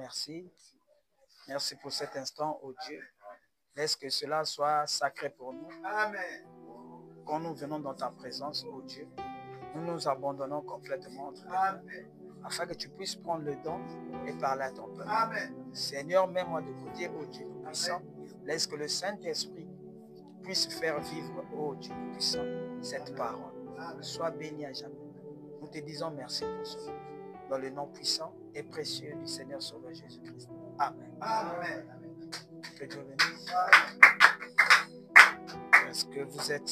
merci. Merci pour cet instant, oh Dieu. Laisse que cela soit sacré pour nous. Amen. Quand nous venons dans ta présence, oh Dieu, nous nous abandonnons complètement entre les mains, Amen. afin que tu puisses prendre le don et parler à ton peuple. Amen. Seigneur, mets-moi de côté, oh Dieu puissant. Laisse que le Saint-Esprit puisse faire vivre, oh Dieu puissant, cette parole. Sois béni à jamais. Nous te disons merci pour cela. Dans le nom puissant et précieux du Seigneur Sauveur Jésus-Christ. Amen. Amen. Que Dieu bénisse. Est-ce que vous êtes...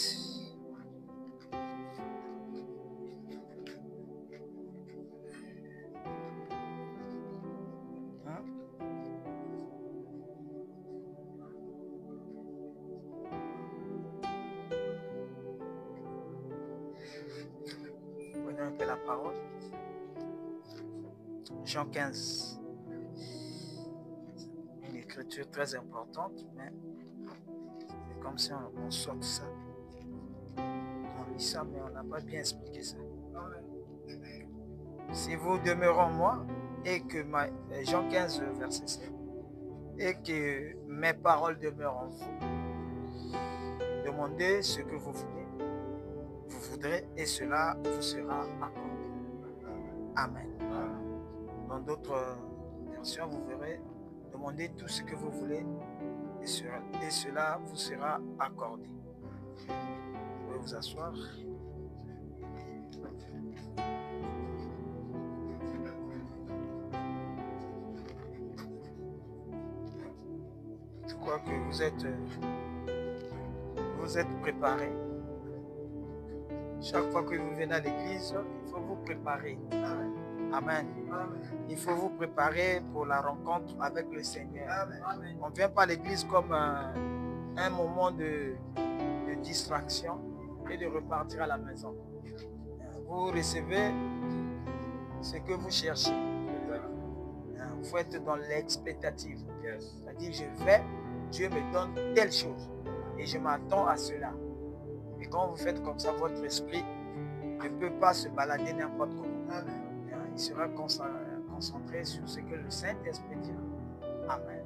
Prenez un peu la parole. Jean 15. Une écriture très importante, mais c'est comme si on saute ça. On lit ça, mais on n'a pas bien expliqué ça. Si vous demeurez en moi, et que Jean 15, verset 7, et que mes paroles demeurent en vous, demandez ce que vous voulez, vous voudrez, et cela vous sera accordé. Amen. Dans d'autres versions, vous verrez, demandez tout ce que vous voulez, et cela vous sera accordé. Vous pouvez vous asseoir. Je crois que vous êtes préparés. Chaque fois que vous venez à l'église, il faut vous préparer. Amen. Il faut vous préparer pour la rencontre avec le Seigneur. On ne vient pas à l'église comme un moment de distraction et de repartir à la maison. Vous recevez ce que vous cherchez. Il faut être dans l'expectative. C'est-à-dire, je vais, Dieu me donne telle chose et je m'attends à cela. Et quand vous faites comme ça, votre esprit ne peut pas se balader n'importe comment. Il sera concentré sur ce que le Saint-Esprit dit. Amen.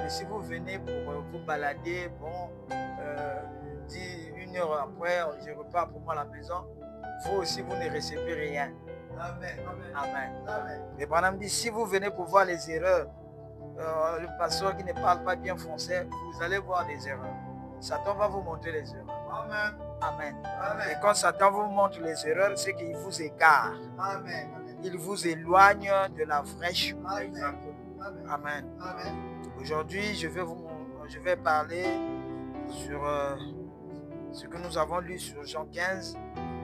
Et si vous venez pour vous balader, une heure après, je repars pour moi à la maison, vous aussi, vous ne recevez rien. Amen. Mais Branham dit, si vous venez pour voir les erreurs, le pasteur qui ne parle pas bien français, vous allez voir des erreurs. Satan va vous montrer les erreurs. Amen. Et quand Satan vous montre les erreurs, c'est qu'il vous égare. Il vous éloigne de la vraie chemin. Amen. Aujourd'hui, je vais parler sur ce que nous avons lu sur Jean 15.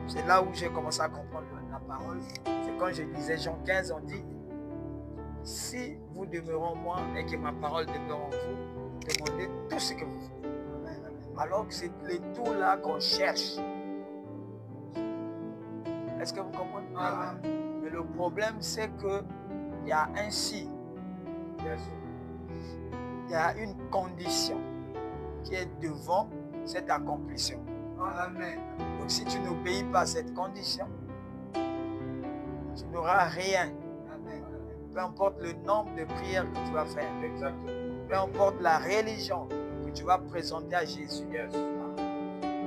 C'est là où j'ai commencé à comprendre la parole. C'est quand je lisais Jean 15, on dit, si vous demeurez en moi et que ma parole demeure en vous, demandez tout ce que vous voulez. Alors que c'est le tout là qu'on cherche. Est-ce que vous comprenez? Mais le problème, c'est qu'il y a un si. Il y a une condition qui est devant cet accomplissement. Donc si tu n'obéis pas à cette condition, tu n'auras rien. Peu importe le nombre de prières que tu vas faire. Peu importe la religion que tu vas présenter à Jésus.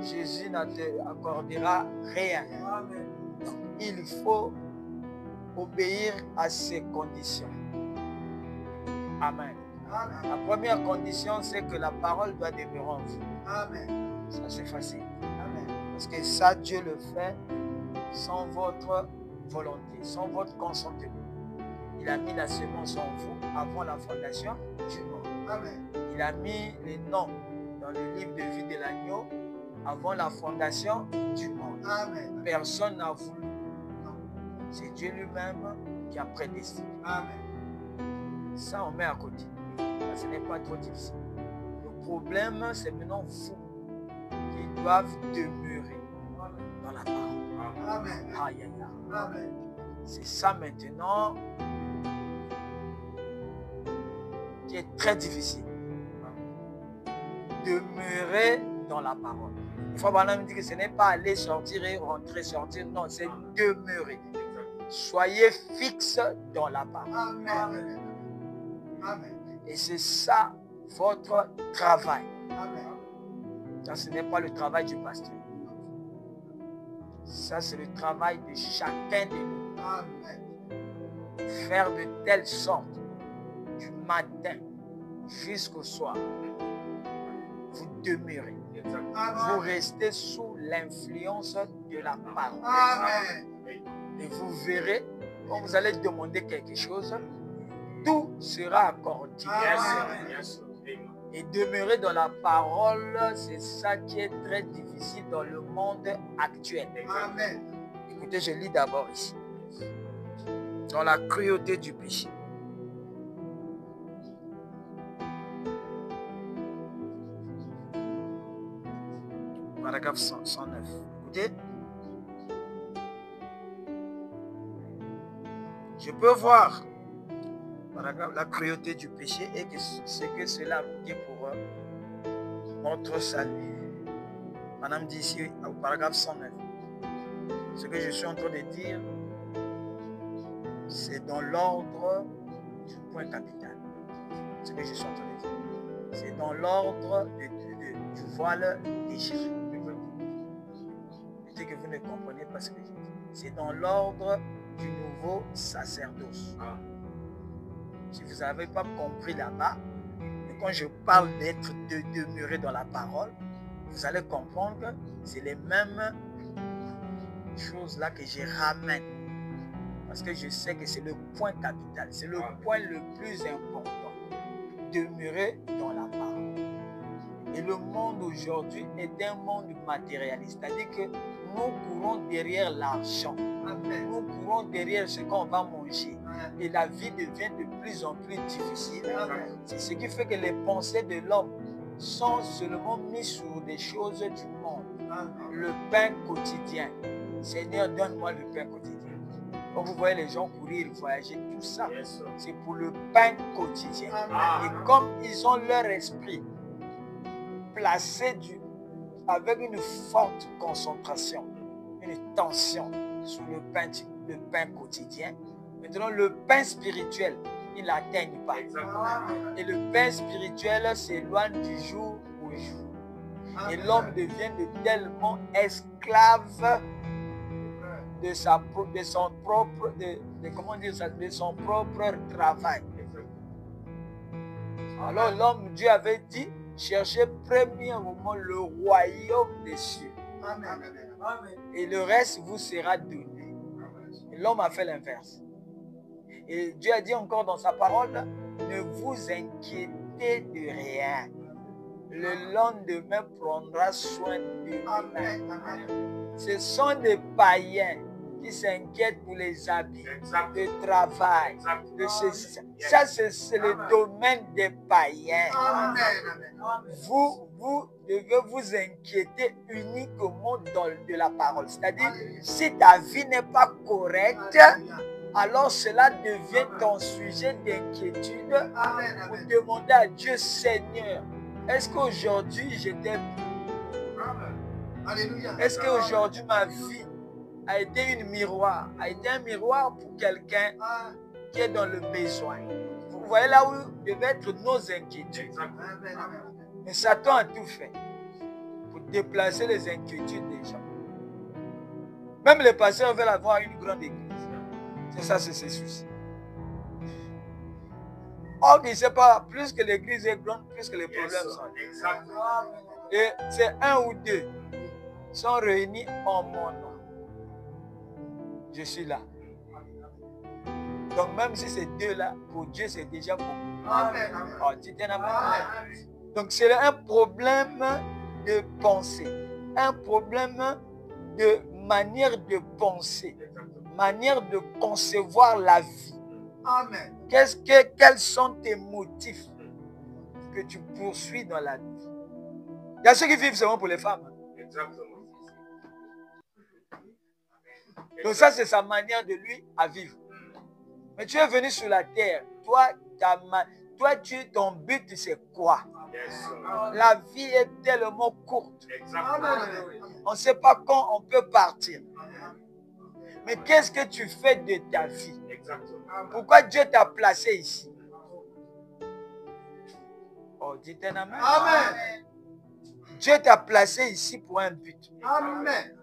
Jésus ne t'accordera rien. Donc, il faut obéir à ces conditions. Amen. La première condition, c'est que la parole doit demeurer en vous. Ça, c'est facile. Parce que ça, Dieu le fait sans votre volonté, sans votre consentement. Il a mis la semence en vous avant la fondation du monde. Il a mis les noms dans le livre de vie de l'agneau avant la fondation du monde. Personne n'a voulu. C'est Dieu lui-même qui a prédestiné. Ça, on met à côté. Ce n'est pas trop difficile. Le problème, c'est maintenant vous qui doivent demeurer dans la parole. Aïe, aïe, aïe. C'est ça maintenant qui est très difficile. Demeurer dans la parole. Une fois, Branham dit que ce n'est pas aller sortir et rentrer, sortir. Non, c'est demeurer. Soyez fixe dans la parole. Et c'est ça votre travail. Ça, ce n'est pas le travail du pasteur. Ça, c'est le travail de chacun de nous. Faire de telle sorte, du matin jusqu'au soir, vous demeurez. Vous restez sous l'influence de la parole. Et vous verrez, quand vous allez demander quelque chose, tout sera accordé. Et demeurer dans la parole, c'est ça qui est très difficile dans le monde actuel. Écoutez, je lis d'abord ici. Dans la cruauté du péché. Paragraphe 109. Écoutez. Je peux voir la cruauté du péché et ce que cela dit pour notre salut. Madame dit ici au paragraphe 109. Ce que je suis en train de dire, c'est dans l'ordre du point capital. Ce que je suis en train de dire. C'est dans l'ordre du voile déchiré. Peut-être que vous ne comprenez pas ce que je dis. C'est dans l'ordre du nouveau sacerdoce. Si vous n'avez pas compris là-bas, et quand je parle d'être demeuré dans la parole, vous allez comprendre que c'est les mêmes choses là que je ramène. Parce que je sais que c'est le point capital, c'est le point le plus important. Demeurer dans la parole. Et le monde aujourd'hui est un monde matérialiste. C'est-à-dire que nous courons derrière l'argent. Nous courons derrière ce qu'on va manger. Et la vie devient de plus en plus difficile. C'est ce qui fait que les pensées de l'homme sont seulement mises sur des choses du monde. Le pain quotidien. Seigneur, donne-moi le pain quotidien. Quand vous voyez les gens courir, voyager, tout ça, c'est pour le pain quotidien. Et comme ils ont leur esprit placé avec une forte concentration, une tension sur le pain quotidien, maintenant le pain spirituel, ils ne l'atteignent pas. Et le pain spirituel s'éloigne du jour au jour. Et l'homme devient tellement esclave de son propre travail. Alors l'homme, Dieu avait dit, cherchez premièrement le royaume des cieux. Et le reste vous sera donné. Et l'homme a fait l'inverse. Et Dieu a dit encore dans sa parole, ne vous inquiétez de rien. Le lendemain prendra soin de lui-même. Ce sont des païens qui s'inquiètent pour les habits, le travail, de ceci. Ça, c'est le domaine des païens. Vous devez vous inquiéter uniquement de la parole. C'est-à-dire, si ta vie n'est pas correcte, alors cela devient ton sujet d'inquiétude pour demander à Dieu, Seigneur, est-ce qu'aujourd'hui j'étais... Est-ce qu'aujourd'hui ma vie a été un miroir pour quelqu'un qui est dans le besoin? Vous voyez là où devaient être nos inquiétudes. Mais Satan a tout fait pour déplacer les inquiétudes des gens. Même les pasteurs veulent avoir une grande église. C'est ça, c'est ses soucis. Or, il ne sait pas, plus que l'église est grande, plus que les problèmes sont. Et c'est un ou deux sont réunis en mon nom. Je suis là. Donc même si c'est deux là, pour Dieu c'est déjà beaucoup. Amen. Oh, donc c'est un problème de pensée, un problème de manière de penser, manière de concevoir la vie. Amen. Quels sont tes motifs que tu poursuis dans la vie? Il y a ceux qui vivent seulement pour les femmes. Exactement. Donc ça, c'est sa manière de lui à vivre. Mais tu es venu sur la terre. Toi, ton but, c'est quoi? La vie est tellement courte. On ne sait pas quand on peut partir. Mais qu'est-ce que tu fais de ta vie? Pourquoi Dieu t'a placé ici? Oh, dites un amen. Amen. Dieu t'a placé ici pour un but. Amen.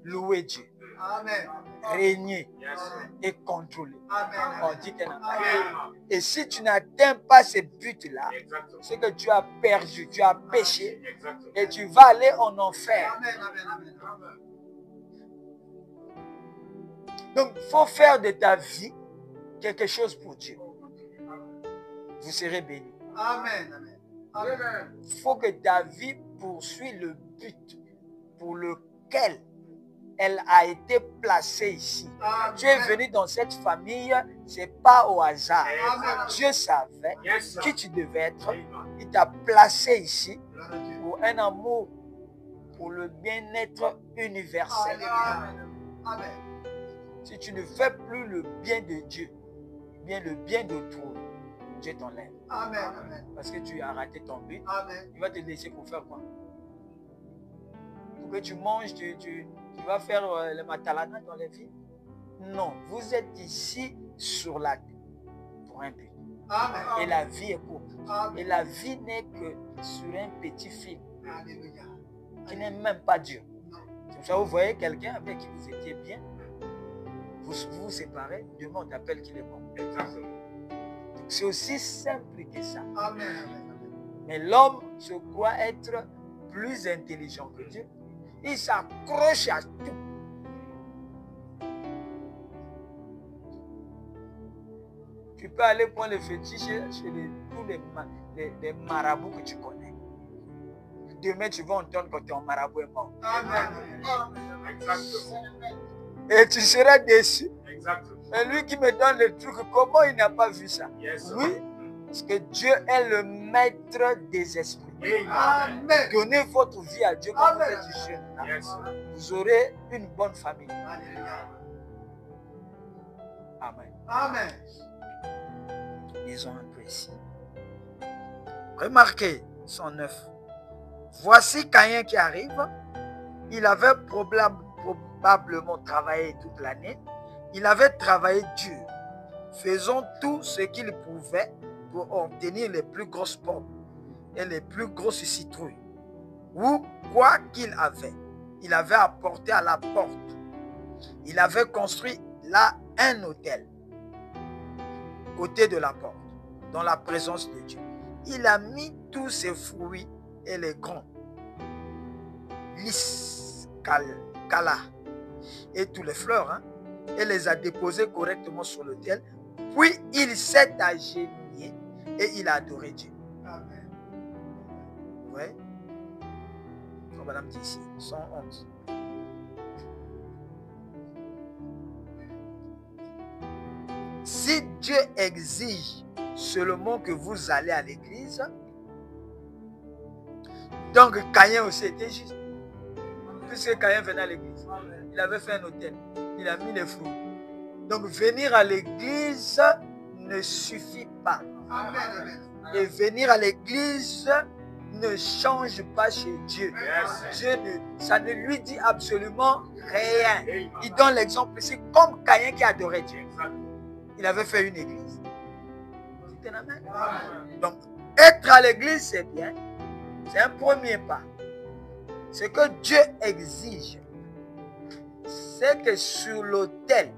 Louer Dieu. Amen. Régner Yes. et contrôler. Amen. Oh, dites un amen. Amen. Et si tu n'atteins pas ce but-là, Exactement. c'est que tu as perdu, tu as péché Exactement. et tu vas aller en enfer. Amen. Amen. Amen. Donc, il faut faire de ta vie quelque chose pour Dieu. Vous serez bénis. Amen. Amen. Il faut que ta vie poursuive le but pour lequel elle a été placée ici. Amen. Tu es venu dans cette famille, ce n'est pas au hasard. Amen. Dieu savait Yes, sir. qui tu devais être. Amen. Il t'a placé ici Gloire à Dieu. pour un amour, pour le bien-être universel. Amen. Amen. Si tu ne fais plus le bien de Dieu, bien le bien d'autrui, Dieu t'enlève. Amen. Amen. Parce que tu as raté ton but. Amen. Il va te laisser pour faire quoi? Pour que tu manges, tu vas faire le matalana dans les villes? Non, vous êtes ici sur la terre pour un but. Amen. Et la vie est courte. Et Amen. la vie n'est que sur un petit fil Alléluia. qui n'est même pas Dieu. Non. C'est pour ça que vous voyez quelqu'un avec qui vous étiez bien, vous vous séparez, demain on t'appelle qu'il est bon. Exactement. C'est aussi simple que ça. Amen. Amen. Mais l'homme se croit être plus intelligent que Dieu. Il s'accroche à tout. Tu peux aller prendre le fétiche chez tous les marabouts que tu connais. Demain, tu vas entendre que ton marabout est mort. Amen. Exactement. Et tu seras déçu. Exactement. Et lui qui me donne le truc, comment il n'a pas vu ça? Yes, sir. Oui, parce que Dieu est le maître des esprits. Amen. Amen. Donnez votre vie à Dieu quand vous Amen. êtes jeune. là. Yes, sir. Vous aurez une bonne famille. Alléluia. Amen. Amen. Lisons un peu ici. Remarquez 109. Voici Caïn qui arrive. Il avait probablement travaillé toute l'année. Il avait travaillé dur, faisant tout ce qu'il pouvait pour obtenir les plus grosses pommes et les plus grosses citrouilles. Ou quoi qu'il avait, il avait apporté à la porte. Il avait construit là un autel, côté de la porte, dans la présence de Dieu. Il a mis tous ses fruits et les grands, lys, cala, et tous les fleurs, et les a déposés correctement sur l'autel. Puis il s'est agenouillé et il a adoré Dieu. Amen. Vous voyez? Comme madame dit ici, 111. Si Dieu exige seulement que vous allez à l'église, donc Caïn aussi était juste. Puisque Caïn venait à l'église, il avait fait un autel, il a mis les fruits. Donc venir à l'église ne suffit pas. Amen. Amen. Et venir à l'église ne change pas chez Dieu. Yes. Dieu ça ne lui dit absolument rien. Amen. Il donne l'exemple ici comme Caïn qui adorait Dieu. Exactement. Il avait fait une église. Dites un amen. Amen. Donc, être à l'église, c'est bien. C'est un premier pas. Ce que Dieu exige, c'est que sur l'autel,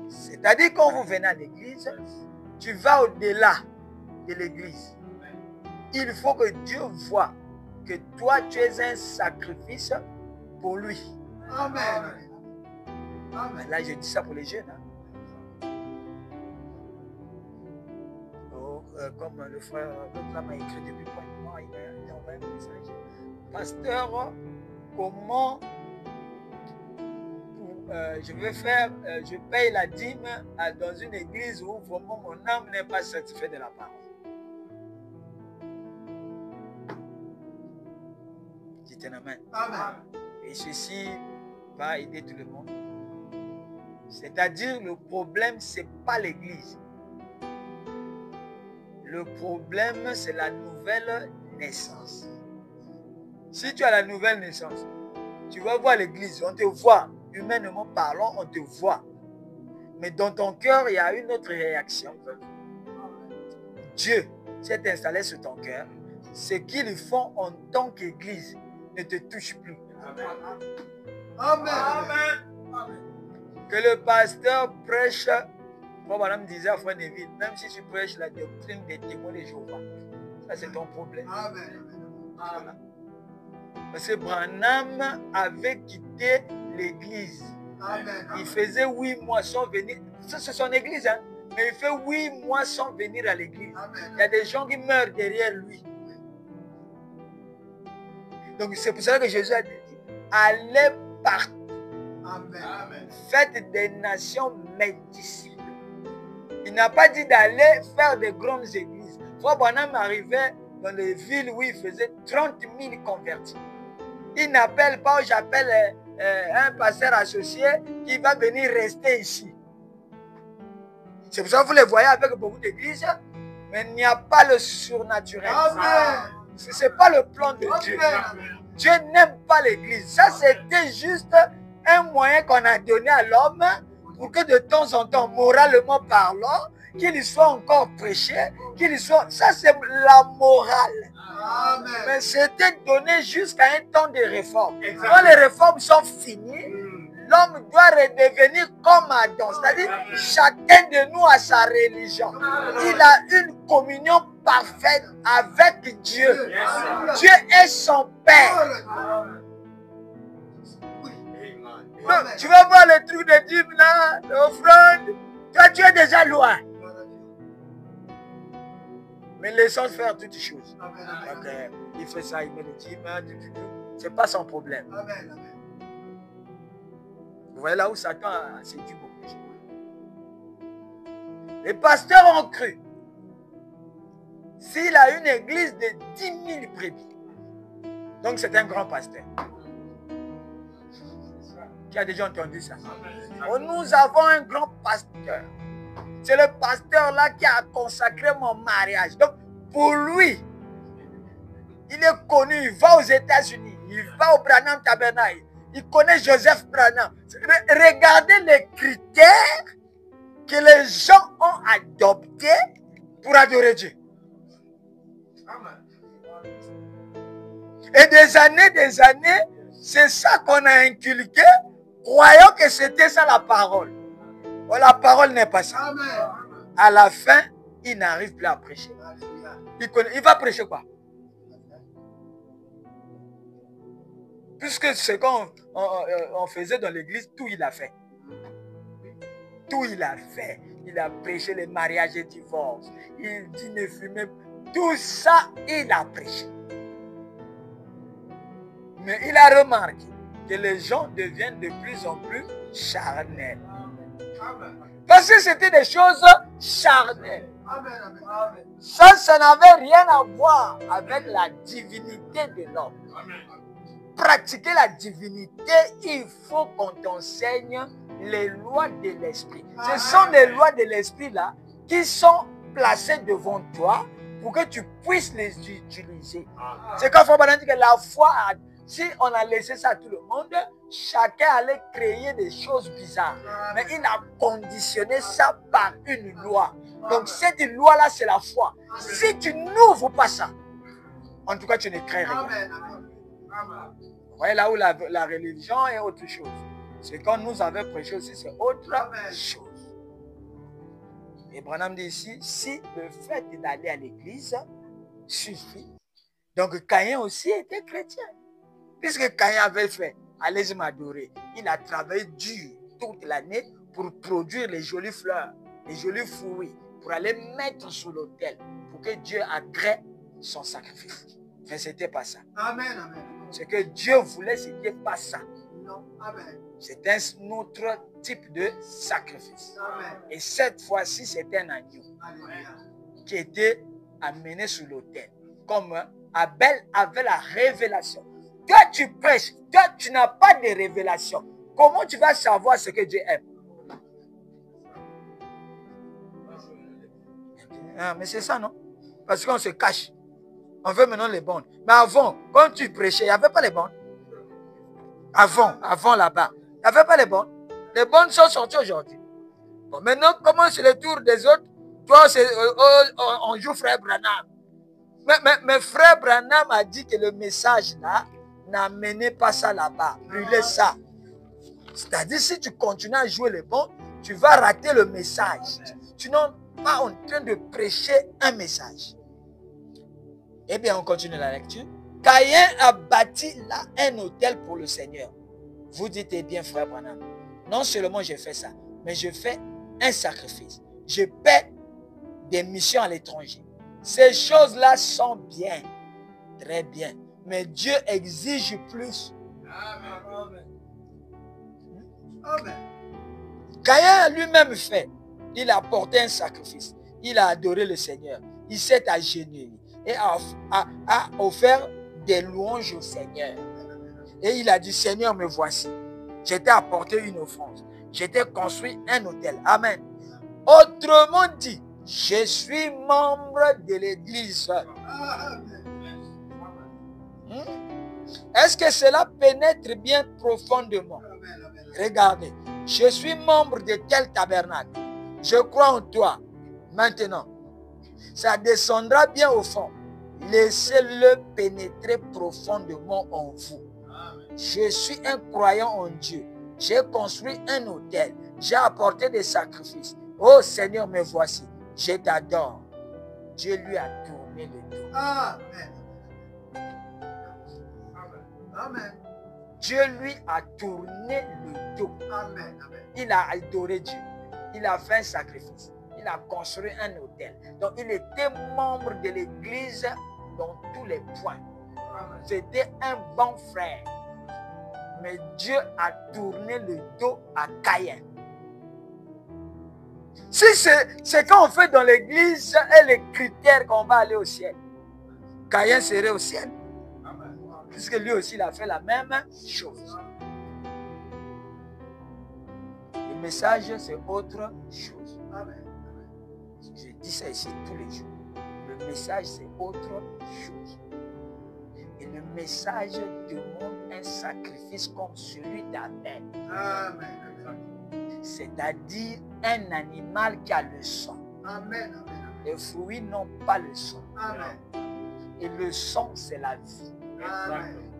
c'est-à-dire quand vous venez à l'église, tu vas au-delà de l'église. Il faut que Dieu voie que toi, tu es un sacrifice pour lui. Amen. Amen. Là, je dis ça pour les jeunes. Comme le frère, l'autre là m'a écrit depuis point de mois, il a envoyé un message. Pasteur, comment je paye la dîme dans une église où vraiment mon âme n'est pas satisfaite de la parole. Dites un amen. Amen. Et ceci va aider tout le monde. C'est-à-dire, le problème, ce n'est pas l'église. Le problème, c'est la nouvelle naissance. Si tu as la nouvelle naissance, tu vas voir l'église, on te voit. Humainement parlant, on te voit. Mais dans ton cœur, il y a une autre réaction. Dieu, s'est installé sur ton cœur, ce qu'ils font en tant qu'Église ne te touche plus. Amen. Que le pasteur prêche, comme madame disait à Frère David, même si tu prêches la doctrine des témoins de Jéhovah, ça c'est ton problème. Amen. Voilà. Parce que Branham avait quitté l'église. Amen. Il faisait 8 mois sans venir. Ça, c'est son église, hein? Mais il fait 8 mois sans venir à l'église. Il y a des gens qui meurent derrière lui. Donc c'est pour ça que Jésus a dit, allez partout. Amen. Faites des nations mes disciples. Il n'a pas dit d'aller faire de grandes églises. Frère Branham arrivait dans les villes où il faisait 30 000 convertis. Il n'appelle pas, j'appelle un pasteur associé qui va venir rester ici. C'est pour ça que vous les voyez avec beaucoup d'églises, mais il n'y a pas le surnaturel. Amen. Ce n'est pas le plan de Dieu. Dieu n'aime pas l'église. Ça, c'était juste un moyen qu'on a donné à l'homme pour que de temps en temps, moralement parlant, qu'il soit encore prêché, qu'il soit... Ça, c'est la morale. Amen. Mais c'était donné jusqu'à un temps de réforme. Quand les réformes sont finies, l'homme doit redevenir comme Adam. C'est-à-dire, chacun de nous a sa religion. Il a une communion parfaite avec Dieu. Dieu est son Père. Donc, tu vas voir le truc de dîmes là, l'offrande. Toi, tu es déjà loin. Mais laissons faire toutes choses. Donc, il fait ça, il met le dîmes, c'est pas son problème. Amen. Vous voyez là où Satan a séduit beaucoup de gens. Les pasteurs ont cru. S'il a une église de 10 000 brebis, donc c'est un grand pasteur. Qui a déjà entendu ça? Oh, nous avons un grand pasteur. C'est le pasteur là qui a consacré mon mariage. Donc, pour lui, il est connu, il va aux États-Unis, il va au Branham Tabernacle, il connaît Joseph Branham. Regardez les critères que les gens ont adoptés pour adorer Dieu. Et des années, c'est ça qu'on a inculqué, croyant que c'était ça la parole. Oh, la parole n'est pas ça. Amen. À la fin, il n'arrive plus à prêcher. Il va prêcher quoi? Puisque ce qu'on faisait dans l'église, tout il a fait. Tout il a fait. Il a prêché les mariages et divorces. Il dit ne fumer. Tout ça, il a prêché. Mais il a remarqué que les gens deviennent de plus en plus charnels. Parce que c'était des choses charnelles. Ça n'avait rien à voir avec la divinité de l'homme. Pratiquer la divinité, il faut qu'on t'enseigne les lois de l'esprit. Ce sont les lois de l'esprit là qui sont placées devant toi pour que tu puisses les utiliser. C'est quand Frère Branham dit que la foi, si on a laissé ça à tout le monde, chacun allait créer des choses bizarres. Mais il a conditionné ça par une loi. Donc cette loi-là, c'est la foi. Si tu n'ouvres pas ça, en tout cas, tu ne crées rien. Vous voyez là où la religion est autre chose. C'est quand nous avons prêché aussi, c'est autre chose. Et Branham dit ici, si le fait d'aller à l'église suffit, donc Caïn aussi était chrétien. Puisque Caïn avait fait, allez-y m'adorer, il a travaillé dur toute l'année pour produire les jolies fleurs, les jolis fruits, pour aller mettre sur l'autel, pour que Dieu agrée son sacrifice. Mais ce n'était pas ça. Amen, amen. Ce que Dieu voulait, ce n'était pas ça. Non, amen. C'est un autre type de sacrifice. Amen. Et cette fois-ci, c'était un agneau Alléluia. qui était amené sur l'autel. Comme Abel avait la révélation. Toi, tu prêches. Toi, tu n'as pas de révélation. Comment tu vas savoir ce que Dieu aime? Ah, mais c'est ça, non? Parce qu'on se cache. On veut maintenant les bonnes. Mais avant, quand tu prêchais, il n'y avait pas les bonnes. Avant là-bas, il n'y avait pas les bonnes. Les bonnes sont sorties aujourd'hui. Bon, maintenant, comment c'est le tour des autres? Toi, on joue Frère Branham. Mais frère Branham a dit que le message là, n'amenez pas ça là-bas. Brûlez ça. C'est-à-dire, si tu continues à jouer le bon, tu vas rater le message. Tu n'es pas en train de prêcher un message. Eh bien, on continue la lecture. Caïn a bâti là un hôtel pour le Seigneur. Vous dites, eh bien, frère Branham, non seulement j'ai fait ça, mais je fais un sacrifice. Je paie des missions à l'étranger. Ces choses-là sont bien, très bien. Mais Dieu exige plus. Amen. Amen. Caïn lui-même fait. Il a apporté un sacrifice. Il a adoré le Seigneur. Il s'est agenouillé et a offert des louanges au Seigneur. Et il a dit, Seigneur, me voici. Je t'ai apporté une offrande. Je t'ai construit un hôtel. Amen. Autrement dit, je suis membre de l'église. Est-ce que cela pénètre bien profondément? Regardez, je suis membre de tel tabernacle. Je crois en toi. Maintenant, ça descendra bien au fond. Laissez-le pénétrer profondément en vous. Je suis un croyant en Dieu. J'ai construit un hôtel. J'ai apporté des sacrifices. Oh Seigneur, me voici. Je t'adore. Dieu lui a tourné le dos. Amen. Amen. Dieu lui a tourné le dos. Amen. Il a adoré Dieu. Il a fait un sacrifice. Il a construit un hôtel. Donc, il était membre de l'église dans tous les points. C'était un bon frère. Mais Dieu a tourné le dos à Caïn. Si c'est quand on fait dans l'église et les critères qu'on va aller au ciel, Caïn serait au ciel. Puisque lui aussi, il a fait la même chose. Le message, c'est autre chose. Je dis ça ici tous les jours. Le message, c'est autre chose. Et le message demande un sacrifice comme celui d'Abel. C'est-à-dire un animal qui a le sang. Les fruits n'ont pas le sang. Et le sang, c'est la vie.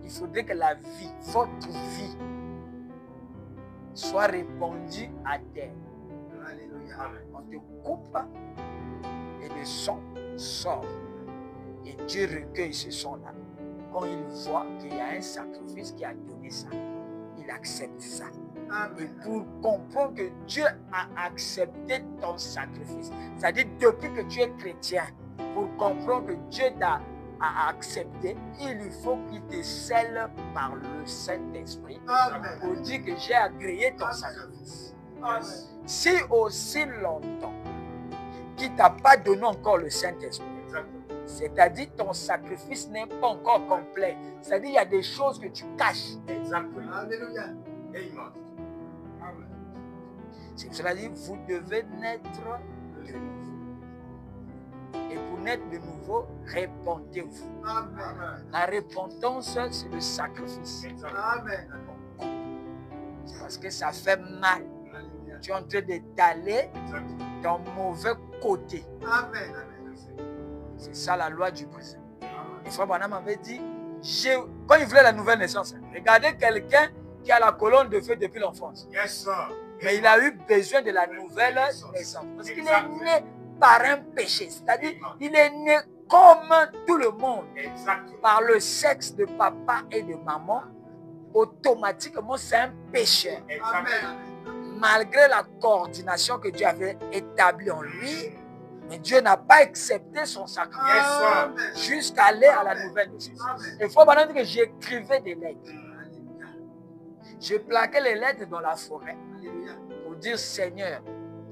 Il faudrait que la vie, votre vie, soit répandue à terre. On te coupe et le sang sort. Et Dieu recueille ce sang-là. Quand il voit qu'il y a un sacrifice qui a donné ça, il accepte ça. Et pour comprendre que Dieu a accepté ton sacrifice, c'est-à-dire depuis que tu es chrétien, pour comprendre que Dieu t'a accepté, il faut qu'il te scelle par le Saint-Esprit pour dire que j'ai agréé ton sacrifice. Si aussi longtemps qu'il ne t'a pas donné encore le Saint-Esprit, c'est-à-dire ton sacrifice n'est pas encore complet, c'est-à-dire il y a des choses que tu caches. Alléluia. C'est pour cela dit, vous devez naître de nouveau. Et pour naître de nouveau, répentez-vous. La repentance, c'est le sacrifice. C'est parce que ça fait mal. Tu es en train d'étaler ton mauvais côté. C'est ça la loi du présent. Et Frère Branham m'avait dit, quand il voulait la nouvelle naissance, regardez quelqu'un qui a la colonne de feu depuis l'enfance. Mais il a eu besoin de la nouvelle naissance. Parce qu'il est né par un péché. C'est-à-dire, il est né comme tout le monde. Par le sexe de papa et de maman. Automatiquement, c'est un pécheur. Malgré la coordination que Dieu avait établie en lui, mais Dieu n'a pas accepté son sacrifice jusqu'à aller à la nouvelle naissance. Il faut maintenant dire que j'écrivais des lettres. Je plaquais les lettres dans la forêt pour dire, Seigneur,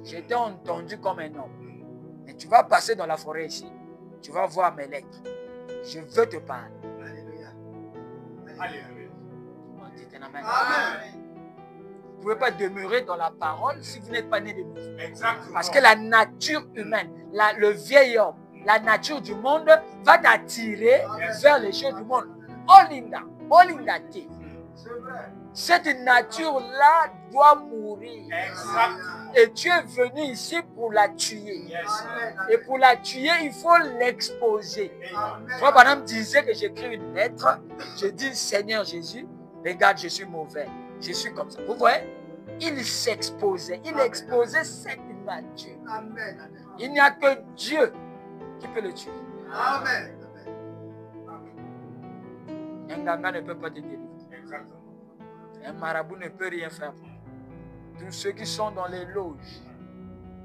je t'ai entendu comme un homme. Mais tu vas passer dans la forêt ici. Tu vas voir mes lettres. Je veux te parler. On dit un amen. Vous ne pouvez pas demeurer dans la parole si vous n'êtes pas né de nouveau. Parce que la nature humaine, le vieil homme, la nature du monde va t'attirer vers les choses du monde. Olinda, T. Cette nature-là doit mourir. Exactement. Et tu es venu ici pour la tuer. Yes. Et pour la tuer, il faut l'exposer. Amen. Moi, par exemple, disait que j'écris une lettre. Je dis, Seigneur Jésus, regarde, je suis mauvais. Je suis comme ça. Vous voyez? Il s'exposait. Il exposait cette nature. Amen. Il n'y a que Dieu qui peut le tuer. Amen. Un ganga ne peut pas te délivrer. Exactement. Un marabout ne peut rien faire. Tous ceux qui sont dans les loges,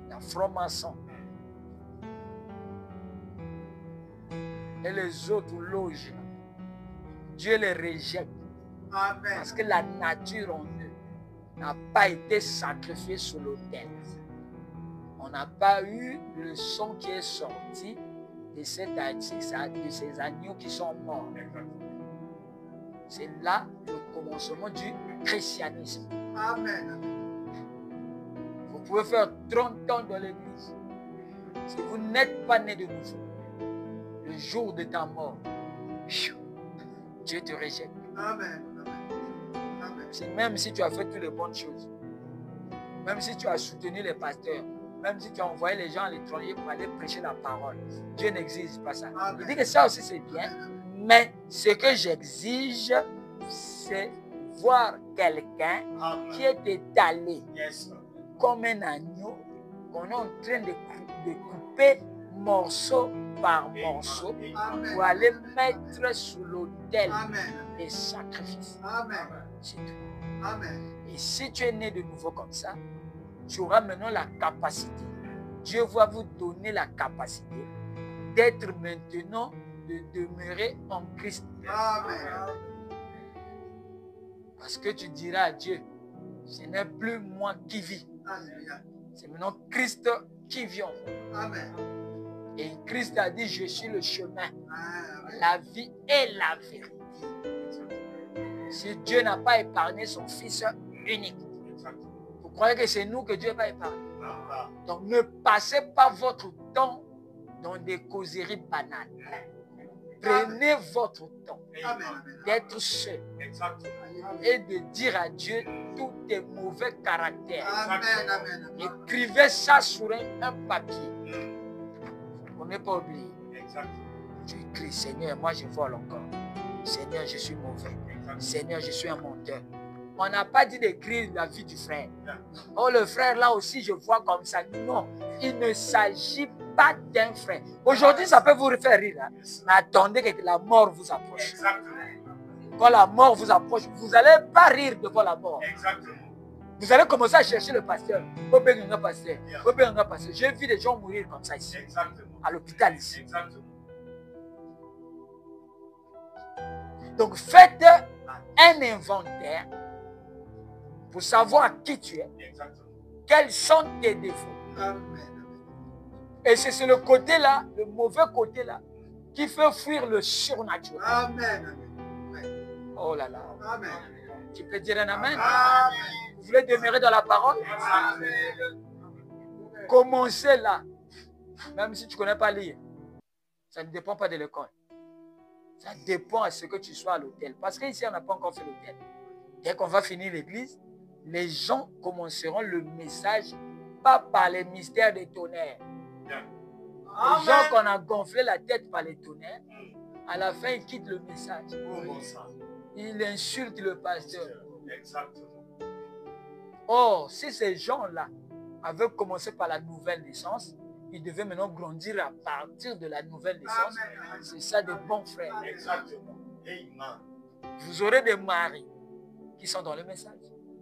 la franc-maçon et les autres loges, Dieu les rejette Amen. parce que la nature en eux n'a pas été sacrifiée sur l'autel. On n'a pas eu le sang qui est sorti de ces agneaux qui sont morts. C'est là le commencement du christianisme. Amen. Vous pouvez faire 30 ans dans l'église. Si vous n'êtes pas né de nouveau, le jour de ta mort, Dieu te rejette. Amen. Amen. Même si tu as fait toutes les bonnes choses, même si tu as soutenu les pasteurs, même si tu as envoyé les gens à l'étranger pour aller prêcher la parole, Dieu n'exige pas ça. Amen. Il dit que ça aussi c'est bien, mais ce que j'exige, c'est voir quelqu'un qui est étalé Yes. comme un agneau qu'on est en train de couper morceau par morceau Amen. pour aller mettre sur l'autel Amen. des sacrifices. Amen. C'est tout. Amen. Et si tu es né de nouveau comme ça, tu auras maintenant la capacité. Dieu va vous donner la capacité d'être maintenant, de demeurer en Christ. Amen. Parce que tu diras à Dieu, ce n'est plus moi qui vis. Alléluia. C'est maintenant Christ qui vit en moi. Amen. Et Christ a dit, je suis le chemin, Amen. la vie et la vérité. Si Dieu n'a pas épargné son Fils unique, vous croyez que c'est nous que Dieu va épargner? Donc ne passez pas votre temps dans des causeries banales. Prenez votre temps Amen. d'être seul et de dire à Dieu tous tes mauvais caractères. Amen. Amen. Écrivez ça sur un papier. On n'est pas oublié. Tu écris, Seigneur, moi je vole encore. Seigneur, je suis mauvais. Seigneur, je suis un menteur. On n'a pas dit d'écrire la vie du frère. Oh, le frère là aussi, je vois comme ça. Non, il ne s'agit pas d'un frère. Aujourd'hui, ça peut vous faire rire. Hein? Mais attendez que la mort vous approche. Quand la mort vous approche, vous n'allez pas rire devant la mort. Vous allez commencer à chercher le pasteur. J'ai vu des gens mourir comme ça ici. À l'hôpital ici. Donc faites un inventaire pour savoir qui tu es. Quels sont tes défauts. Amen. Et c'est sur le côté là, le mauvais côté là, qui fait fuir le surnaturel. Amen. Oh là là. Amen. Tu peux dire un amen? Amen. Vous voulez demeurer dans la parole? Commencez là. Même si tu ne connais pas lire. Ça ne dépend pas de l'école. Ça dépend à ce que tu sois à l'hôtel. Parce qu'ici, on n'a pas encore fait l'hôtel. Dès qu'on va finir l'église, les gens commenceront le message pas par les mystères des tonnerres. Les gens qu'on a gonflé la tête par les tonnerres, à la fin, ils quittent le message. Ils insultent le pasteur. Or, si ces gens-là avaient commencé par la nouvelle naissance, ils devaient maintenant grandir à partir de la nouvelle naissance. C'est ça des bons frères. Vous aurez des maris qui sont dans le message.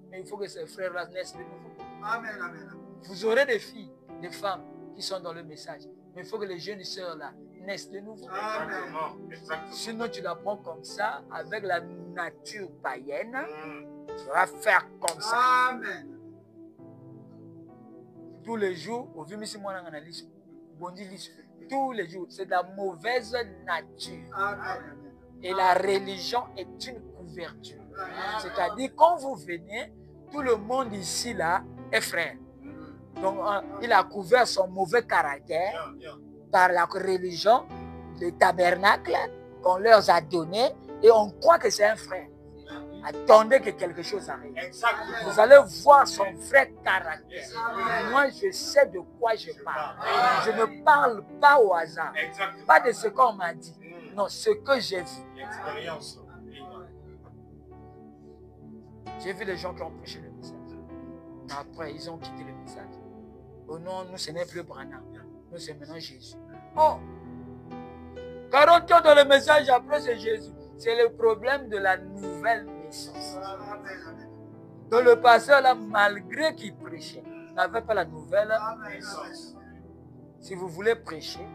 Mais il faut que ces frères-là naissent de nouveau. Amen. Amen. Vous aurez des filles, des femmes qui sont dans le message. Mais il faut que les jeunes sœurs-là naissent de nouveau. Amen. Sinon, tu la prends comme ça, avec la nature païenne. Tu vas faire comme ça. Amen. Tous les jours, au vu ici, moi, on analyse. Tous les jours, c'est de la mauvaise nature. Amen. Et la religion est une couverture. C'est-à-dire, quand vous venez, tout le monde ici, là, est frère. Donc, il a couvert son mauvais caractère par la religion, le tabernacle qu'on leur a donné, et on croit que c'est un frère. Attendez que quelque chose arrive. Exactement. Vous allez voir son vrai caractère. Moi, je sais de quoi je parle. Je ne parle pas au hasard. Exactement. Pas de ce qu'on m'a dit. Non, ce que j'ai vu. L'expérience. J'ai vu les gens qui ont prêché le message. Mais après, ils ont quitté le message. Oh non, nous, ce n'est plus Branham. Nous, c'est maintenant Jésus. Oh! 40 ans dans le message, après, c'est Jésus. C'est le problème de la nouvelle naissance. Donc, le pasteur, là, malgré qu'il prêchait, n'avait pas la nouvelle naissance. Si vous voulez prêcher,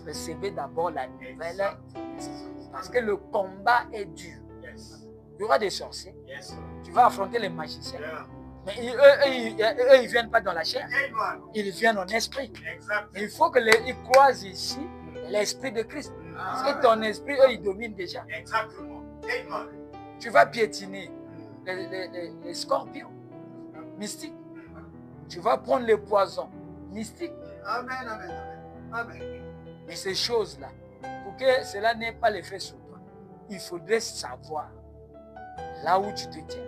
recevez d'abord la nouvelle naissance. Parce que le combat est dur. Il y aura des sorciers. Tu vas affronter les magiciens. Mais eux, ils ne viennent pas dans la chair. Ils viennent en esprit. Il faut qu'ils croisent ici l'esprit de Christ. Parce que ton esprit, eux, ils dominent déjà. Exactement. Tu vas piétiner les scorpions mystiques. Tu vas prendre les poisons mystiques. Amen, amen, amen. Mais ces choses-là, pour que cela n'ait pas l'effet sur toi, il faudrait savoir là où tu te tiens.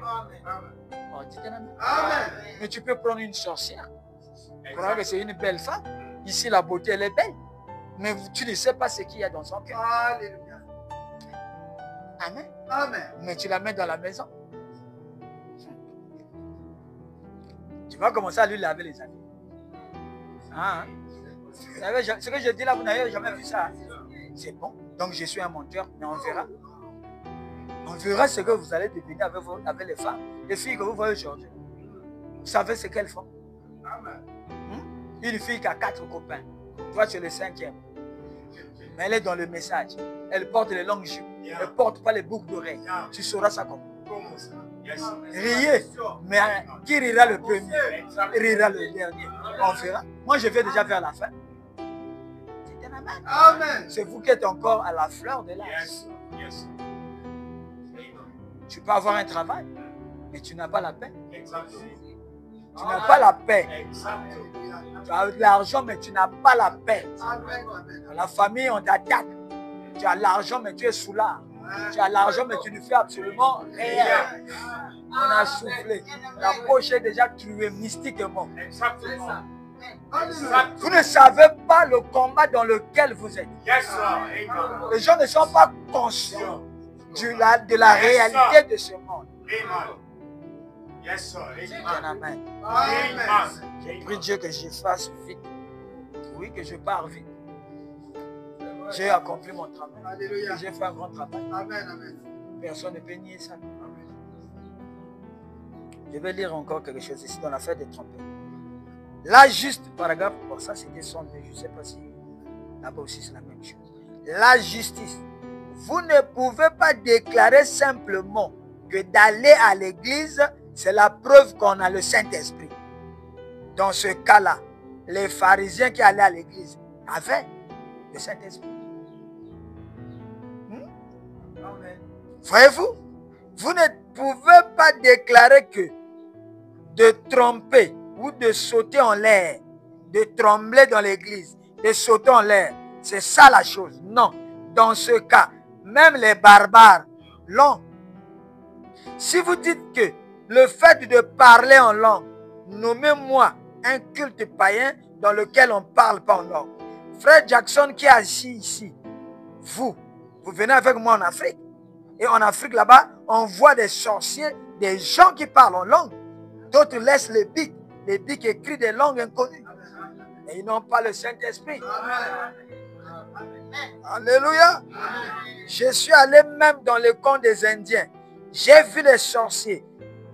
Amen. Oh, tu t'en as mis. Amen. Mais tu peux prendre une sorcière. Tu crois que c'est une belle femme. Ici, la beauté, elle est belle. Mais tu ne sais pas ce qu'il y a dans son cœur. Alléluia. Amen. Amen. Mais tu la mets dans la maison. Tu vas commencer à lui laver les habits. Ah, hein? Vous savez, ce que je dis là, vous n'avez jamais vu ça. Hein? C'est bon. Donc je suis un menteur, mais on verra. On verra ce que vous allez devenir avec les femmes. Les filles que vous voyez aujourd'hui. Vous savez ce qu'elles font. Une fille qui a 4 copains. Toi, tu es le 5e. Mais elle est dans le message. Elle porte les longues jupes. Elle ne porte pas les boucles d'oreilles. Tu sauras ça comment. Riez. Mais qui rira le premier? Rira le dernier. On verra. Moi, je vais déjà vers la fin. Amen. C'est vous qui êtes encore à la fleur de l'âge. Tu peux avoir un travail, mais tu n'as pas la paix. Tu n'as pas la paix. Tu as de l'argent, mais tu n'as pas la paix. Dans la famille, on t'attaque. Tu as l'argent, mais tu es soulard. Tu as l'argent, mais tu ne fais absolument rien. On a soufflé. La poche est déjà tuée mystiquement. Vous ne savez pas le combat dans lequel vous êtes. Les gens ne sont pas conscients de la réalité de ce monde. Amen. Je prie Dieu que je fasse vite. Oui, que je pars vite. J'ai accompli mon travail. J'ai fait un grand travail. Personne ne peut nier ça. Je vais lire encore quelque chose ici dans l'affaire des trompettes. Là, juste, paragraphe, bon, ça c'était son, mais je ne sais pas si là-bas aussi c'est la même chose. La justice. Vous ne pouvez pas déclarer simplement que d'aller à l'église, c'est la preuve qu'on a le Saint-Esprit. Dans ce cas-là, les pharisiens qui allaient à l'église avaient le Saint-Esprit. Voyez-vous, vous ne pouvez pas déclarer que de tromper ou de sauter en l'air, de trembler dans l'église, de sauter en l'air, c'est ça la chose. Non, dans ce cas, même les barbares l'ont. Si vous dites que le fait de parler en langue, nommez-moi un culte païen dans lequel on ne parle pas en langue. Frère Jackson qui est assis ici, vous venez avec moi en Afrique. Et en Afrique là-bas, on voit des sorciers, des gens qui parlent en langue. D'autres laissent les bics écrits des langues inconnues. Et ils n'ont pas le Saint-Esprit. Alléluia. Je suis allé même dans le camp des Indiens. J'ai vu les sorciers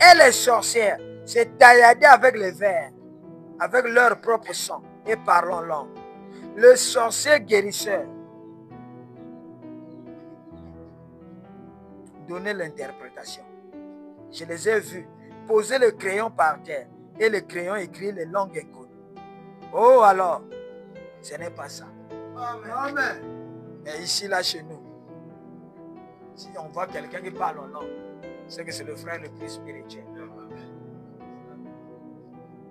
et les sorcières se taillader avec les vers, avec leur propre sang et parler en langue. Le sorcier guérisseur donnait l'interprétation. Je les ai vus poser le crayon par terre et le crayon écrit les langues inconnues. Oh alors, ce n'est pas ça. Amen. Mais ici, là, chez nous, si on voit quelqu'un qui parle en langue, c'est que c'est le frère le plus spirituel.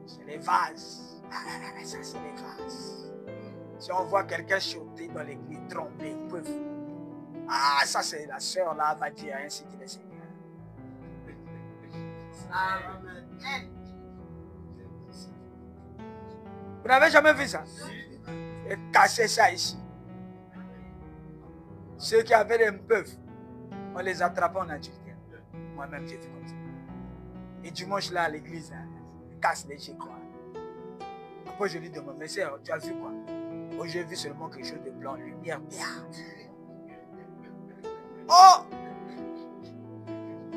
C'est les vases. Ah, ça, c'est les vases. Si on voit quelqu'un sauter dans l'église, tromper, ah, ça, c'est la sœur là, va dire ainsi qu'il est Seigneur. Vous n'avez jamais vu ça? Et casser ça ici. Ceux qui avaient des peuvent, on les attrapait en Égypte. Moi-même, j'ai fait comme ça. Et dimanche, là, à l'église, ils cassent les jets, quoi. Après, je lui demande, mais sœur, tu as vu quoi? Oh, j'ai vu seulement quelque chose de blanc, lumière. Oh!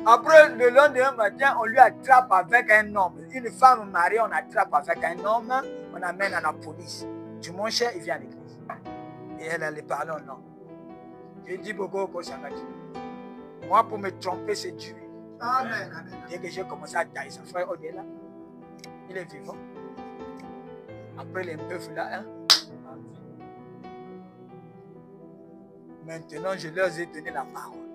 Après, le lendemain matin, on lui attrape avec un homme. Une femme mariée, on attrape avec un homme, on amène à la police. Dimanche, il vient à l'église. Et elle allait parler au nom. Je dis beaucoup au Sangati. Moi, pour me tromper, c'est Dieu. Amen. Dès que j'ai commencé à tailler son frère au-delà, il est vivant. Après les bœufs là, hein. Maintenant, je leur ai donné la parole.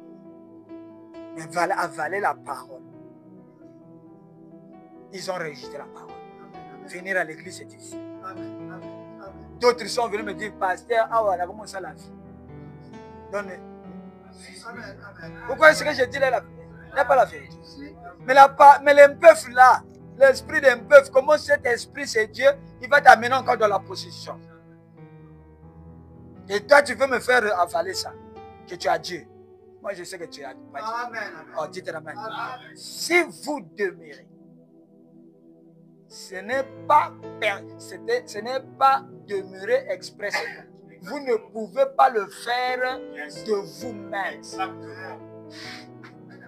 Mais avaler la parole. Ils ont enregistré la parole. Venir à l'église, c'est difficile. D'autres sont venus me dire, pasteur, ah ouais, comment ça la vie? Donc, pourquoi est-ce que je dis la vie? N'est pas la vérité. Mais les bœufs là, l'esprit d'un bœuf, comment cet esprit c'est Dieu, il va t'amener encore dans la possession. Et toi, tu veux me faire avaler ça, que tu as Dieu. Moi, je sais que tu as pas Dieu. Amen. Oh, dites Amen. Si vous demeurez, ce n'est pas demeurer expressément. Vous ne pouvez pas le faire de vous-même.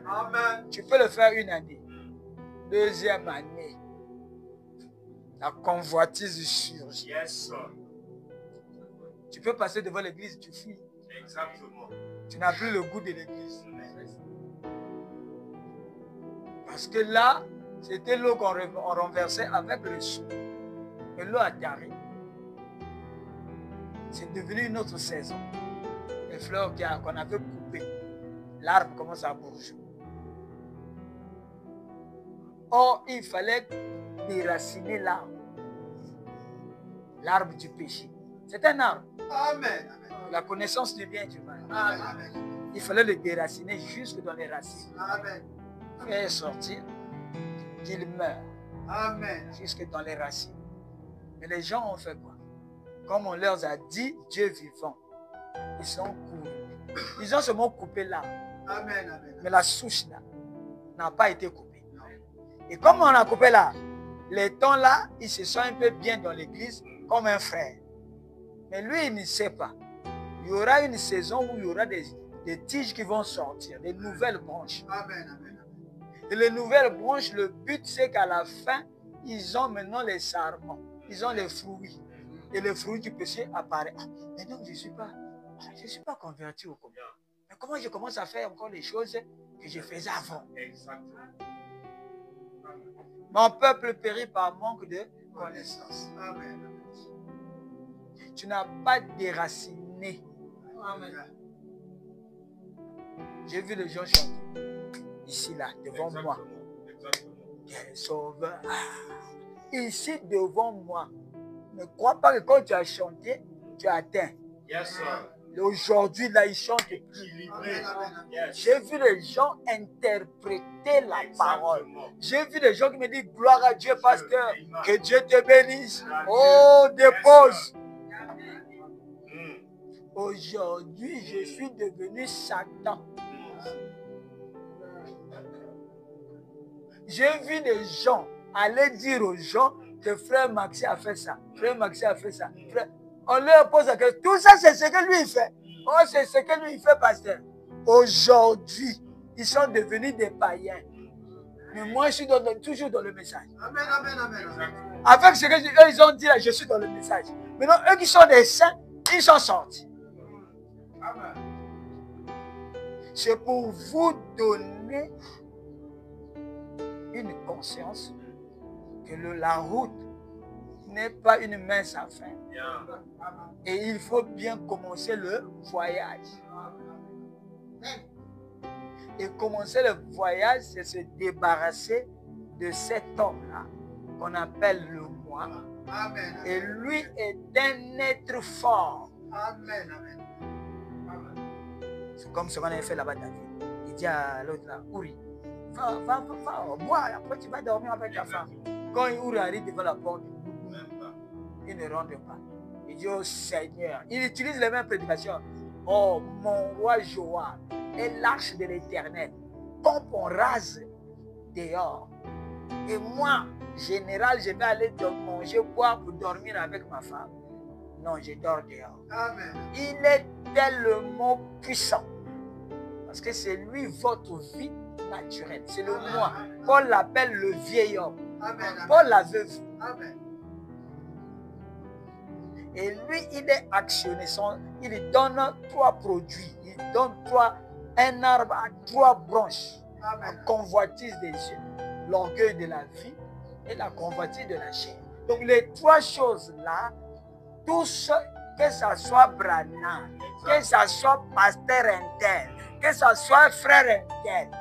Amen. Tu peux le faire une année. Deuxième année, la convoitise surgit. Yes, sir. Tu peux passer devant l'église, tu fuis. Exactement. Tu n'as plus le goût de l'église. Parce que là, c'était l'eau qu'on renversait avec le sou. Et l'eau a taré. C'est devenu une autre saison. Les fleurs qu'on avait coupées, l'arbre commence à bourgeonner. Or, il fallait déraciner l'arbre. L'arbre du péché. C'est un arbre. Amen. La connaissance du bien et du mal. Amen. Il fallait le déraciner jusque dans les racines. Amen. Faire sortir, qu'il meure Amen. jusque dans les racines. Mais les gens ont fait quoi? Comme on leur a dit, Dieu vivant, ils sont courus. Ils ont seulement coupé l'arbre. Amen. Mais la souche là n'a pas été coupée. Et comme on a coupé l'arbre, les temps là, ils se sont un peu bien dans l'église comme un frère. Mais lui, il ne sait pas. Il y aura une saison où il y aura des tiges qui vont sortir, des nouvelles branches. Amen. Et les nouvelles branches, le but c'est qu'à la fin, ils ont maintenant les sarments, ils ont les fruits. Et les fruits du péché apparaissent. Ah, mais non, je ne suis pas converti au commun. Mais comment je commence à faire encore les choses que je faisais avant? Exactement. Mon peuple périt par manque de connaissance. Amen. Tu n'as pas déraciné. Amen. J'ai vu les gens chanter. Ici, là, devant moi. Exactement. Quel sauveur. Ici, devant moi. Ne crois pas que quand tu as chanté, tu as atteint. Yes, sir. Aujourd'hui, là, ils chantent plus. Équilibré. Yes. J'ai vu les gens interpréter la parole. Exactement. J'ai vu des gens qui me disent gloire à Dieu, pasteur. Amen. Que Dieu te bénisse. Amen. Oh, dépose. Mm. Aujourd'hui, je suis devenu Satan. J'ai vu des gens aller dire aux gens que frère Maxi a fait ça. Frère Maxi a fait ça. On leur pose la question. Tout ça, c'est ce que lui il fait. Oh, c'est ce que lui il fait, pasteur. Aujourd'hui, ils sont devenus des païens. Mais moi, je suis toujours dans le message. Amen. Avec ce que eux, ils ont dit là, je suis dans le message. Maintenant, eux qui sont des saints, ils sont sortis. Amen. C'est pour vous donner une conscience que la route n'est pas une mince affaire. Bien. Et il faut bien commencer le voyage. Et commencer le voyage, c'est se débarrasser de cet homme-là, qu'on appelle le moi. Amen. Et lui est un être fort. Amen. C'est comme ce qu'on avait fait là-bas, David. Il dit à l'autre là, Ouri, Va, bois, après tu vas dormir avec ta femme. Quand il arrive devant la porte, il ne rentre pas. Il dit, oh Seigneur, il utilise les mêmes prédications. Oh, mon roi Joab est l'arche de l'Éternel. Pompe, on rase dehors. Et moi, général, je vais aller manger, boire pour dormir avec ma femme. Non, je dors dehors. Amen. Il est tellement puissant. Parce que c'est lui votre vie naturelle. C'est le moi. Paul l'appelle le vieil homme. Amen. Paul la veuve. Amen. Et lui, il est actionné. Il donne 3 produits. Il donne un arbre à 3 branches. La Amen. convoitise des yeux, l'orgueil de la vie et la convoitise de la chair. Donc les 3 choses-là, tous, que ce soit Branham, que ce soit pasteur intel, que ce soit frère intel,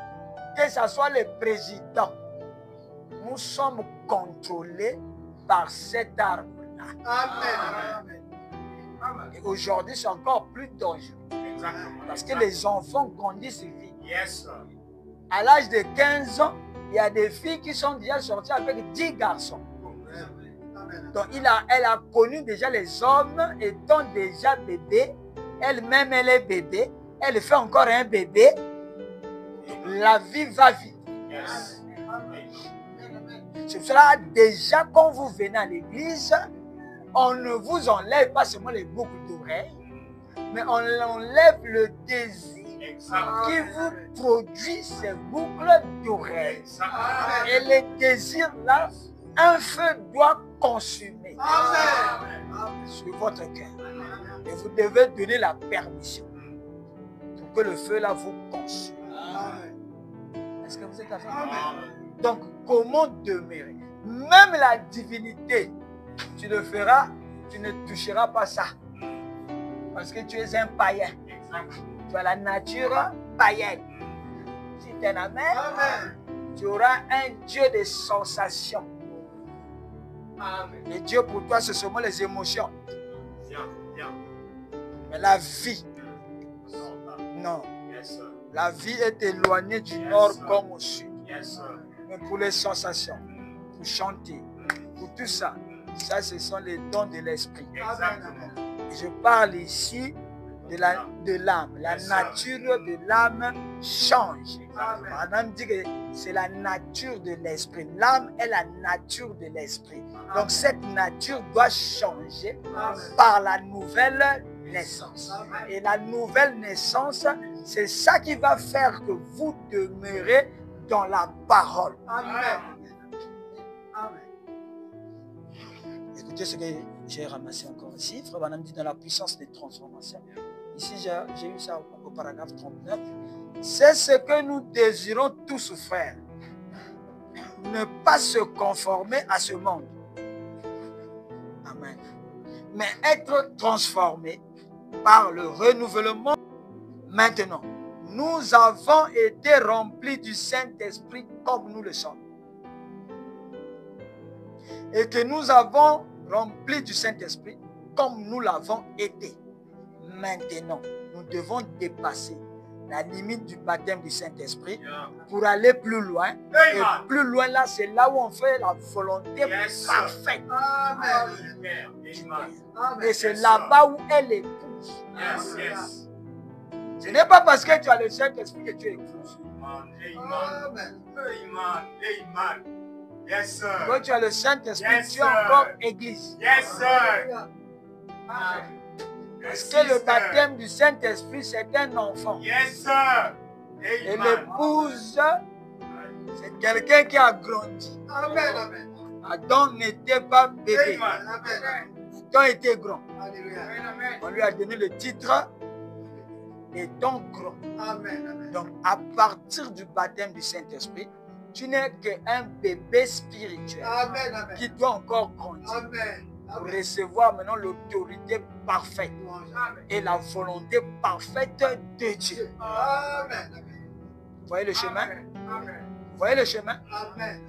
que ce soit le président, nous sommes contrôlés par cet arbre-là. Amen. Amen. Et aujourd'hui, c'est encore plus dangereux. Exactement. Parce que les enfants grandissent vite. Yes, sir. À l'âge de 15 ans, il y a des filles qui sont déjà sorties avec 10 garçons. Amen. Donc, elle a connu déjà les hommes étant déjà bébés. Elle-même, elle est bébé. Elle fait encore un bébé. La vie va vite. Yes. C'est pour cela, déjà, quand vous venez à l'église, on ne vous enlève pas seulement les boucles d'oreilles, mais on enlève le désir Exactement. qui vous produit ces boucles d'oreilles. Exactement. Et les désirs là, un feu doit consumer Amen. sur votre cœur. Et vous devez donner la permission pour que le feu là vous consume. Est-ce que vous êtes avec moi? Donc, comment demeurer? Même la divinité, tu le feras, tu ne toucheras pas ça. Parce que tu es un païen. Tu as la nature païenne. Si tu es un amen, Amen. tu auras un Dieu de sensations. Le Dieu pour toi, c'est seulement les émotions. Viens. Mais la vie, non. Yes, sir. La vie est éloignée du nord comme au sud. Yes, sir. Mais pour les sensations, pour chanter, pour tout ça, ça, ce sont les dons de l'esprit. Exactement. Et je parle ici de l'âme. La nature de l'âme change. Madame dit que c'est la nature de l'esprit. L'âme est la nature de l'esprit. Donc cette nature doit changer par la nouvelle naissance. Et la nouvelle naissance, c'est ça qui va faire que vous demeurez dans la parole. Amen. Amen. Écoutez ce que j'ai ramassé encore ici. Frère Branham dit dans la puissance des transformations. Ici, j'ai eu ça au paragraphe 39. C'est ce que nous désirons tous, frères. Ne pas se conformer à ce monde. Amen. Mais être transformé par le renouvellement. Maintenant, nous avons été remplis du Saint-Esprit comme nous le sommes. Et que nous avons rempli du Saint-Esprit comme nous l'avons été. Maintenant, nous devons dépasser la limite du baptême du Saint-Esprit pour aller plus loin. Et plus loin, là, c'est là où on fait la volonté parfaite. Amen. Et c'est là-bas où elle épouse. Yes. Ce n'est pas parce que tu as le Saint-Esprit que tu épouses. Amen. Amen. Yes, sir. Quand tu as le Saint-Esprit, Yes, tu es sir. encore église. Yes, sir. Parce que le baptême du Saint-Esprit, c'est un enfant. Yes, sir. Et Amen. l'épouse, c'est quelqu'un qui a grandi. Amen. Amen. Adam n'était pas bébé. Amen. Amen. Adam était grand. Alléluia. On lui a donné le titre étant grand. Amen. Amen. Donc, à partir du baptême du Saint-Esprit, tu n'es qu'un bébé spirituel Amen. Amen. qui doit encore grandir Amen. pour Amen. recevoir maintenant l'autorité parfaite et la volonté parfaite de Dieu. Amen. Vous voyez le chemin? Amen. Vous voyez le chemin? Amen.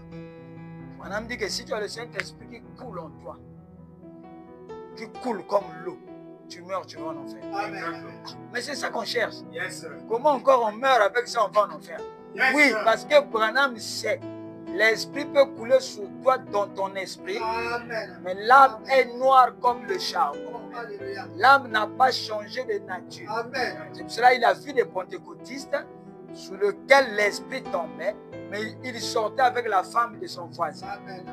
On a dit que si tu as le Saint-Esprit qui coule en toi, qui coule comme l'eau, tu meurs, tu vas en enfer. Amen. Mais c'est ça qu'on cherche. Yes, sir. Comment encore on meurt avec ça, on va en enfer? Yes, Oui, sir. parce que Branham sait, l'esprit peut couler sur toi dans ton esprit, Amen. mais l'âme est noire comme le charbon. Alléluia. L'âme n'a pas changé de nature. Amen. C'est pour cela qu'il a vu des pentecôtistes sous lesquels l'esprit tombait, mais il sortait avec la femme de son voisin. Amen.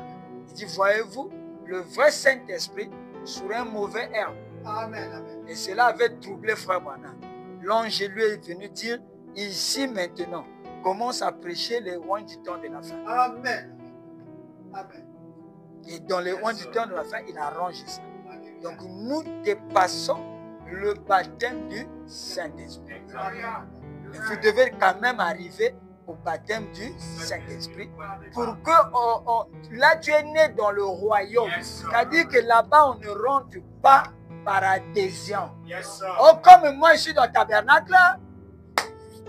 Il dit, voyez-vous, le vrai Saint-Esprit sur un mauvais herbe. Amen. Amen. Et cela avait troublé Frère Branham. L'ange lui est venu dire, ici maintenant, commence à prêcher les rois du temps de la fin. Amen. Amen. Et dans les rois du temps de la fin, il a arrangé ça. Donc nous dépassons le baptême du Saint-Esprit. Et vous devez quand même arriver au baptême du Saint-Esprit pour que là tu es né dans le royaume. C'est-à-dire que là-bas on ne rentre pas par adhésion. Yes, sir. Oh, comme moi je suis dans le tabernacle,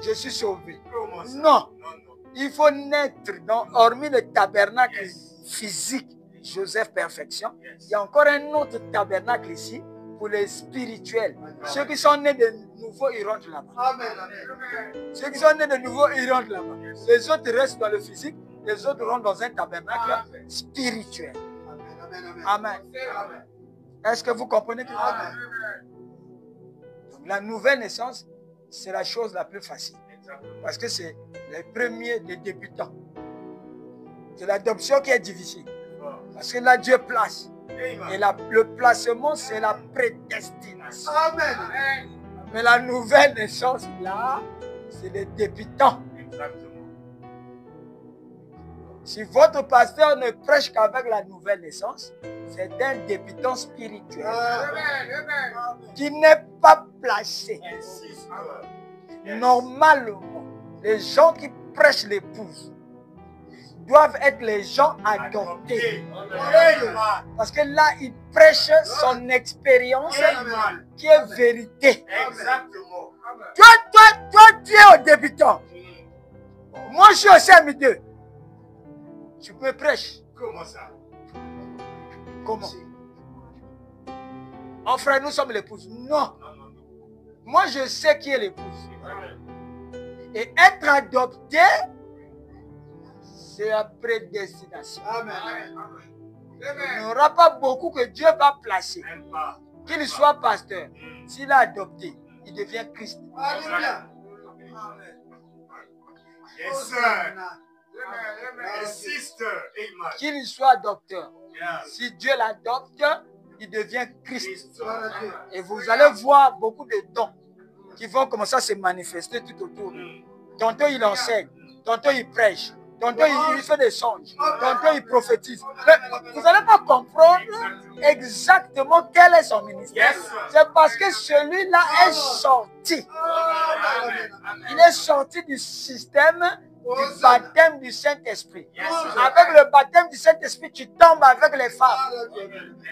je suis sauvé. Comment ça? Non. Non, non. Il faut naître dans, hormis le tabernacle physique, Joseph Perfection, il y a encore un autre tabernacle ici pour les spirituels. Ceux qui sont nés de nouveau, ils rentrent là-bas. Amen. Amen. Ceux qui sont nés de nouveau, ils rentrent là-bas. Les autres restent dans le physique, les autres rentrent dans un tabernacle spirituel. Amen. Amen. Amen. Est-ce que vous comprenez que Amen. Donc, la nouvelle naissance, c'est la chose la plus facile. Exactement. Parce que c'est les premiers des débutants. C'est l'adoption qui est difficile. Parce que là, Dieu place. Et le placement, c'est la prédestination. Amen. Mais la nouvelle naissance, là, c'est les débutants. Exactement. Si votre pasteur ne prêche qu'avec la nouvelle naissance, c'est un débutant spirituel qui n'est pas placé. Insiste. Normalement, les gens qui prêchent l'épouse doivent être les gens adoptés. Parce que là, ils prêchent son expérience qui est vérité. Exactement. Toi, tu es au débutant. Moi, je suis au CM2. Tu peux prêcher. Comment ça? Comment? Oh frère, nous sommes l'épouse. Non. Non, non, non. Moi, je sais qui est l'épouse. Et être adopté, c'est la prédestination. Amen. Il n'y aura pas beaucoup que Dieu va placer. Même pas. Qu'il soit pasteur. S'il a adopté, il devient Christ. Alléluia. Yes, sir. Et sister. Amen. Qu'il soit docteur. Yes. Si Dieu l'adopte, il devient Christ. Christ. Et vous allez voir beaucoup de dons qui vont commencer à se manifester tout autour de lui. Tantôt il enseigne, tantôt il prêche, tantôt il fait des songes, tantôt il prophétise. Mais vous n'allez pas comprendre exactement quel est son ministère. Yes, sir. C'est parce que celui-là est sorti. Il est sorti du système du baptême du Saint-Esprit. Yes, sir. Avec le baptême du Saint-Esprit, tu tombes avec les femmes.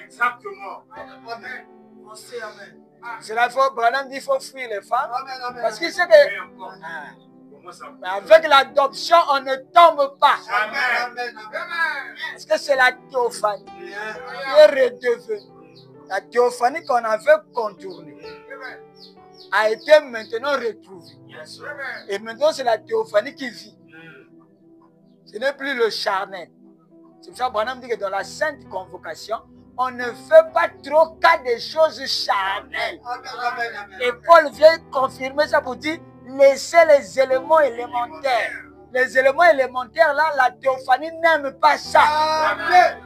Exactement. Amen. C'est là qu'il faut, Branham dit, il faut fuir les femmes. Amen. Parce qu'il sait Et que encore. ah, Comment ça? mais avec l'adoption, on ne tombe pas. Amen. Parce que c'est la théophanie qui est redevenue. La théophanie qu'on avait contournée a été maintenant retrouvée. Yes, sir. Et maintenant, c'est la théophanie qui vit. Ce n'est plus le charnel. C'est pour ça que Branham dit que dans la sainte convocation, on ne fait pas trop cas des choses charnelles. Et Paul vient confirmer ça pour dire, laissez les éléments élémentaires. Les éléments élémentaires, là, la théophanie n'aime pas ça. Amen.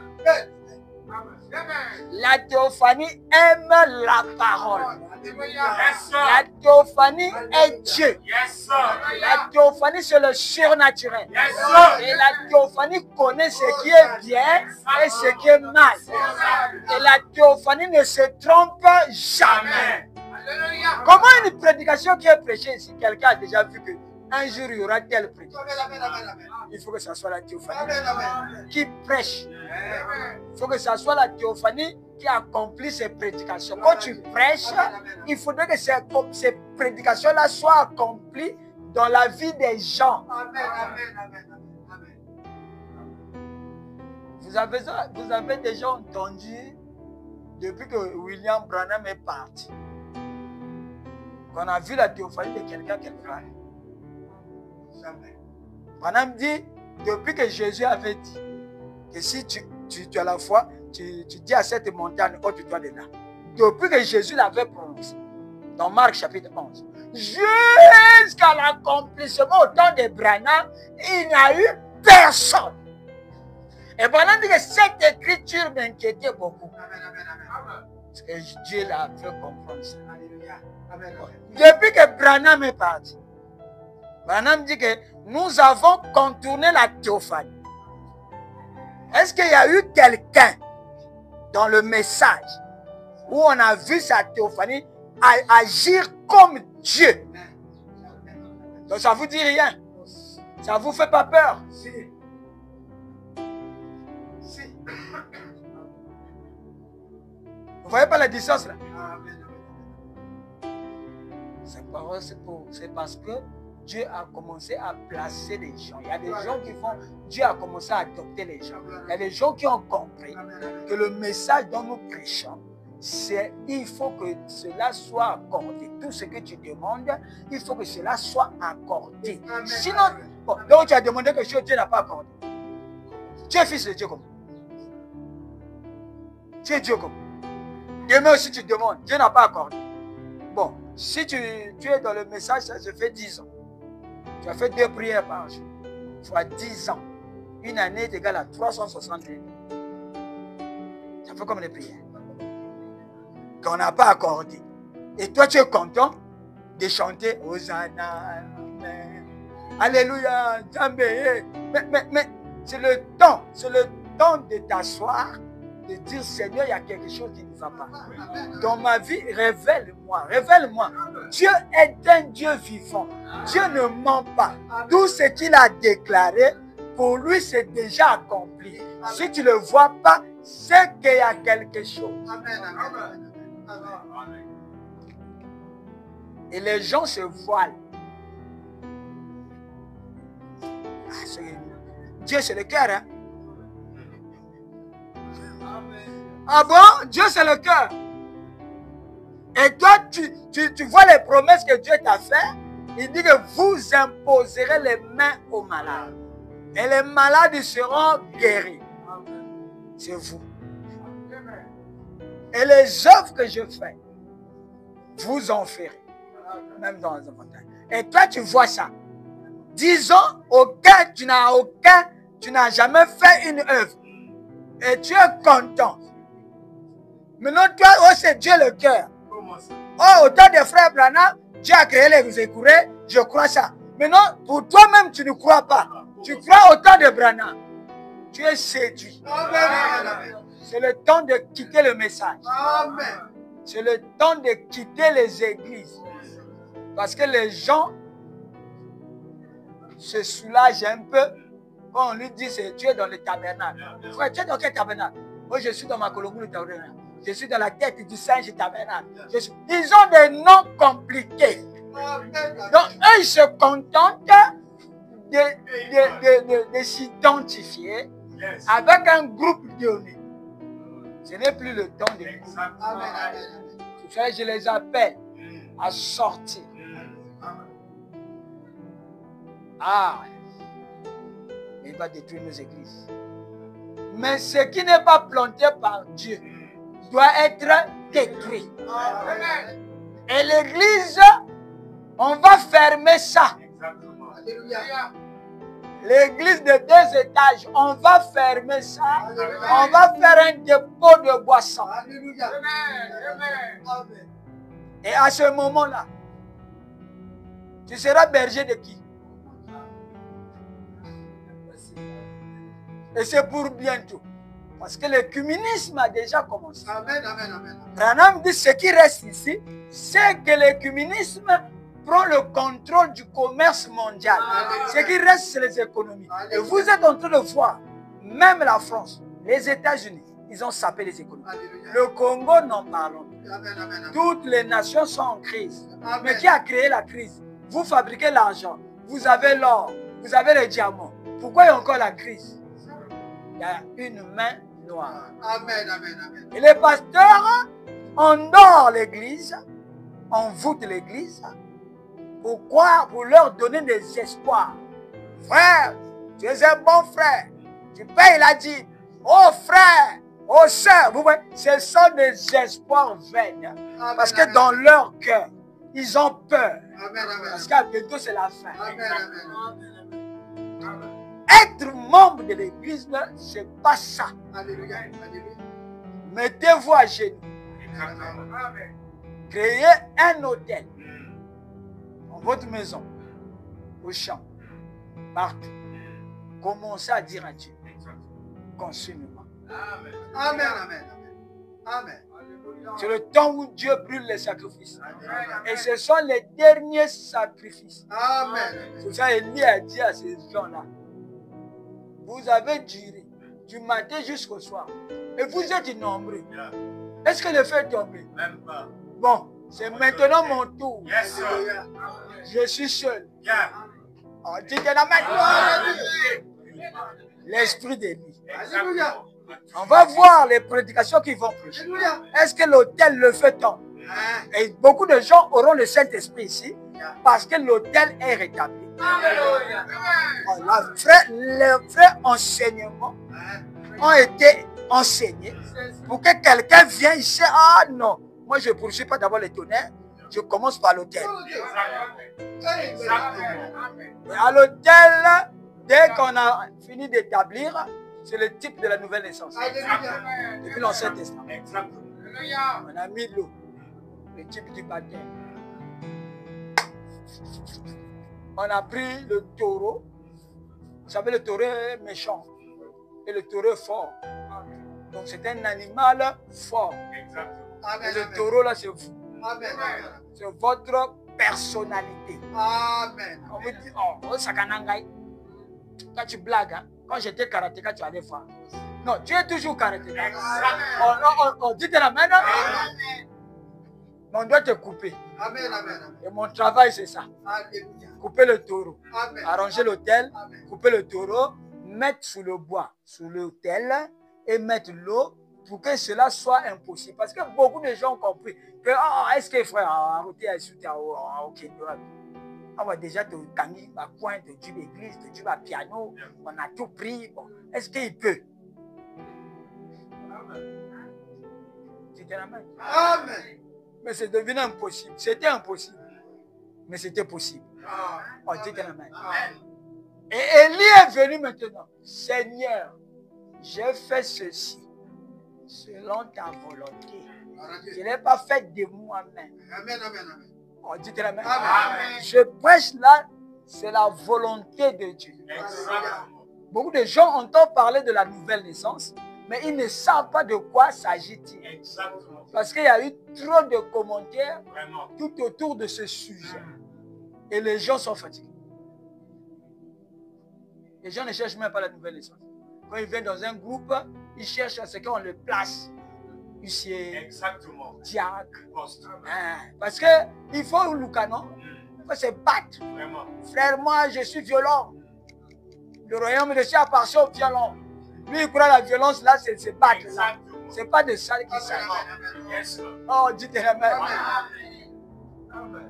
La théophanie aime la parole. Yes, sir. La théophanie est Dieu. Yes, sir. La théophanie, c'est le surnaturel. Yes, sir. Et la théophanie connaît ce qui est bien et ce qui est mal. Et la théophanie ne se trompe jamais. Amen. Comment une prédication qui est prêchée ici, quelqu'un a déjà vu que un jour il y aura telle prédication. Il faut que ce soit la théophanie qui prêche. Il faut que ce soit la théophanie qui accomplit ses prédications. Quand tu prêches, il faudrait que ces prédications-là soient accomplies dans la vie des gens. Vous avez déjà entendu, depuis que William Branham est parti, qu'on a vu la théophanie de quelqu'un quelque part. Jamais. Branham dit, depuis que Jésus avait dit que si tu as la foi, tu dis à cette montagne, ôte-toi de là. Depuis que Jésus l'avait prononcé, dans Marc chapitre 11, jusqu'à l'accomplissement au temps de Branham, il n'y a eu personne. Et Branham dit que cette écriture m'inquiétait beaucoup. Parce que Dieu l'a fait comprendre ça. Depuis que Branham est parti, Branham dit que nous avons contourné la théophanie. Est-ce qu'il y a eu quelqu'un dans le message où on a vu sa théophanie agir comme Dieu? Donc ça ne vous dit rien. Ça ne vous fait pas peur. Vous voyez pas la distance là? C'est parce que Dieu a commencé à placer les gens. Il y a des gens qui font, Dieu a commencé à adopter les gens. Il y a des gens qui ont compris que le message dont nous prêchons, c'est il faut que cela soit accordé. Tout ce que tu demandes, il faut que cela soit accordé. Sinon, bon, donc tu as demandé quelque chose, Dieu n'a pas accordé. Tu es fils de Dieu comme tu es Dieu comme demain aussi tu demandes, Dieu n'a pas accordé. Bon, si tu es dans le message, ça se fait 10 ans. Tu as fait 2 prières par jour. Fois 10 ans. Une année est égale à 360 000. Ça fait comme des prières qu'on n'a pas accordé. Et toi, tu es content de chanter Hosanna, Amen, Alléluia, Zambé. Mais c'est le temps de t'asseoir, de dire Seigneur, il y a quelque chose qui ne va pas. Dans ma vie, révèle-moi. Dieu est un Dieu vivant. Dieu ne ment pas. Tout ce qu'il a déclaré, pour lui, c'est déjà accompli. Si tu ne le vois pas, c'est qu'il y a quelque chose. Et les gens se voilent. Dieu, c'est le cœur. Hein? Ah bon? Dieu, c'est le cœur. Et toi, tu vois les promesses que Dieu t'a faites. Il dit que vous imposerez les mains aux malades. Et les malades ils seront guéris. C'est vous. Et les œuvres que je fais, vous en ferez. Même dans un montagne. Et toi, tu vois ça. Disons, tu n'as jamais fait une œuvre. Et tu es content. Maintenant, toi, oh, c'est Dieu le cœur. Oh, au temps des frères Branham, Dieu a créé les écureuils, je crois ça. Maintenant, pour toi-même, tu ne crois pas. Tu crois au temps de Branham. Tu es séduit. C'est le temps de quitter le message. C'est le temps de quitter les églises. Parce que les gens se soulagent un peu quand on lui dit que tu es dans le tabernacle. Frère, tu es dans quel tabernacle? Moi, je suis dans ma colombe du tabernacle. Je suis dans la tête du singe tabernacle. Ils ont des noms compliqués. Donc, eux, ils se contentent de s'identifier avec un groupe donné. Ce n'est plus le temps de nous. Je les appelle à sortir. Ah, il va détruire nos églises. Mais ce qui n'est pas planté par Dieu doit être détruit. Et l'église, on va fermer ça. L'église de 2 étages, on va fermer ça. On va faire un dépôt de boissons. Et à ce moment-là, tu seras berger de qui? Et c'est pour bientôt. Parce que l'écuménisme a déjà commencé. Branham dit ce qui reste ici, c'est que l'écuménisme prend le contrôle du commerce mondial. Ce qui reste, c'est les économies. Et vous êtes en train de voir, même la France, les États-Unis, ils ont sapé les économies. Le Congo, n'en parlons pas. Toutes les nations sont en crise. Mais qui a créé la crise? Vous fabriquez l'argent, vous avez l'or, vous avez les diamants. Pourquoi il y a encore la crise? Il y a une main noire. Et les pasteurs endorment l'église, envoûtent l'église. Pourquoi? Pour leur donner des espoirs. Frère, tu es un bon frère. Tu payes la dîme. Oh frère, oh sœur, vous voyez, ce sont des espoirs vains. Parce que dans leur cœur, ils ont peur. Parce qu'à bientôt, c'est la fin. Être membre de l'église, ce n'est pas ça. Mettez-vous à genoux. Créez un hôtel dans votre maison, au champ, partout. Commencez à dire à Dieu, consume-moi. Amen, amen, amen. C'est le temps où Dieu brûle les sacrifices. Et ce sont les derniers sacrifices. Amen. C'est ça Élie a dit à ces gens-là. Vous avez duré du matin jusqu'au soir. Et vous êtes nombreux. Est-ce que le feu est tombé? Même pas. Bon, c'est maintenant mon tour. Yes, sir. Je suis seul. Yeah. On dit que la main. L'esprit d'Élie. Alléluia. On va voir les prédications qu'ils vont prêcher. Alléluia. Est-ce que l'autel le fait tombe? Et beaucoup de gens auront le Saint-Esprit ici parce que l'autel est rétabli. Les vrais enseignements ont été enseignés pour que quelqu'un vienne ici. Ah non, moi je ne poursuis pas d'abord les tonnerres, je commence par l'autel. Et à l'autel, dès qu'on a fini d'établir, c'est le type de la nouvelle naissance. Depuis l'Ancien Testament. On a mis l'eau, le type du baptême. On a pris le taureau. Vous savez, le taureau est méchant. Et le taureau est fort. Donc c'est un animal fort. Et le taureau là, c'est vous. C'est votre personnalité. Amen. On vous dit, oh, Sakanangai. Quand tu blagues, hein, quand j'étais karatéka, tu allais voir. Non, tu es toujours karatéka. On dit de la main. Mais on doit te couper. Amen, amen. Et mon travail, c'est ça. Alléluia. Couper le taureau. Amen. Arranger l'autel, couper le taureau, mettre sous le bois, sous l'autel, et mettre l'eau pour que cela soit impossible. Parce que beaucoup de gens ont compris que, est-ce que frère, ok, on va déjà te gagner à coin de Dieu l'église, de Dieu à piano, on a tout pris. Bon, est-ce qu'il peut? C'était la main. Amen. Mais c'est devenu impossible. C'était impossible. Mais c'était possible. On dit que la main. Et Élie est venu maintenant. Seigneur, j'ai fait ceci selon ta volonté. Je ne l'ai pas fait de moi-même. Amen, amen, amen. On dit que la main. Amen. Je prêche là, c'est la volonté de Dieu. Beaucoup de gens entendent parler de la nouvelle naissance, mais ils ne savent pas de quoi s'agit-il. Parce qu'il y a eu trop de commentaires tout autour de ce sujet. Et les gens sont fatigués. Les gens ne cherchent même pas la nouvelle naissance. Quand ils viennent dans un groupe, ils cherchent à ce qu'on le place. Huissier, diacre. Parce qu'il faut le canon. Il faut se battre. Frère, moi, je suis violent. Le royaume de Dieu appartient aux violents. Lui, il croit la violence, là, c'est se battre. Ce n'est pas de ça qu'il s'agit. Oh, dites-le même.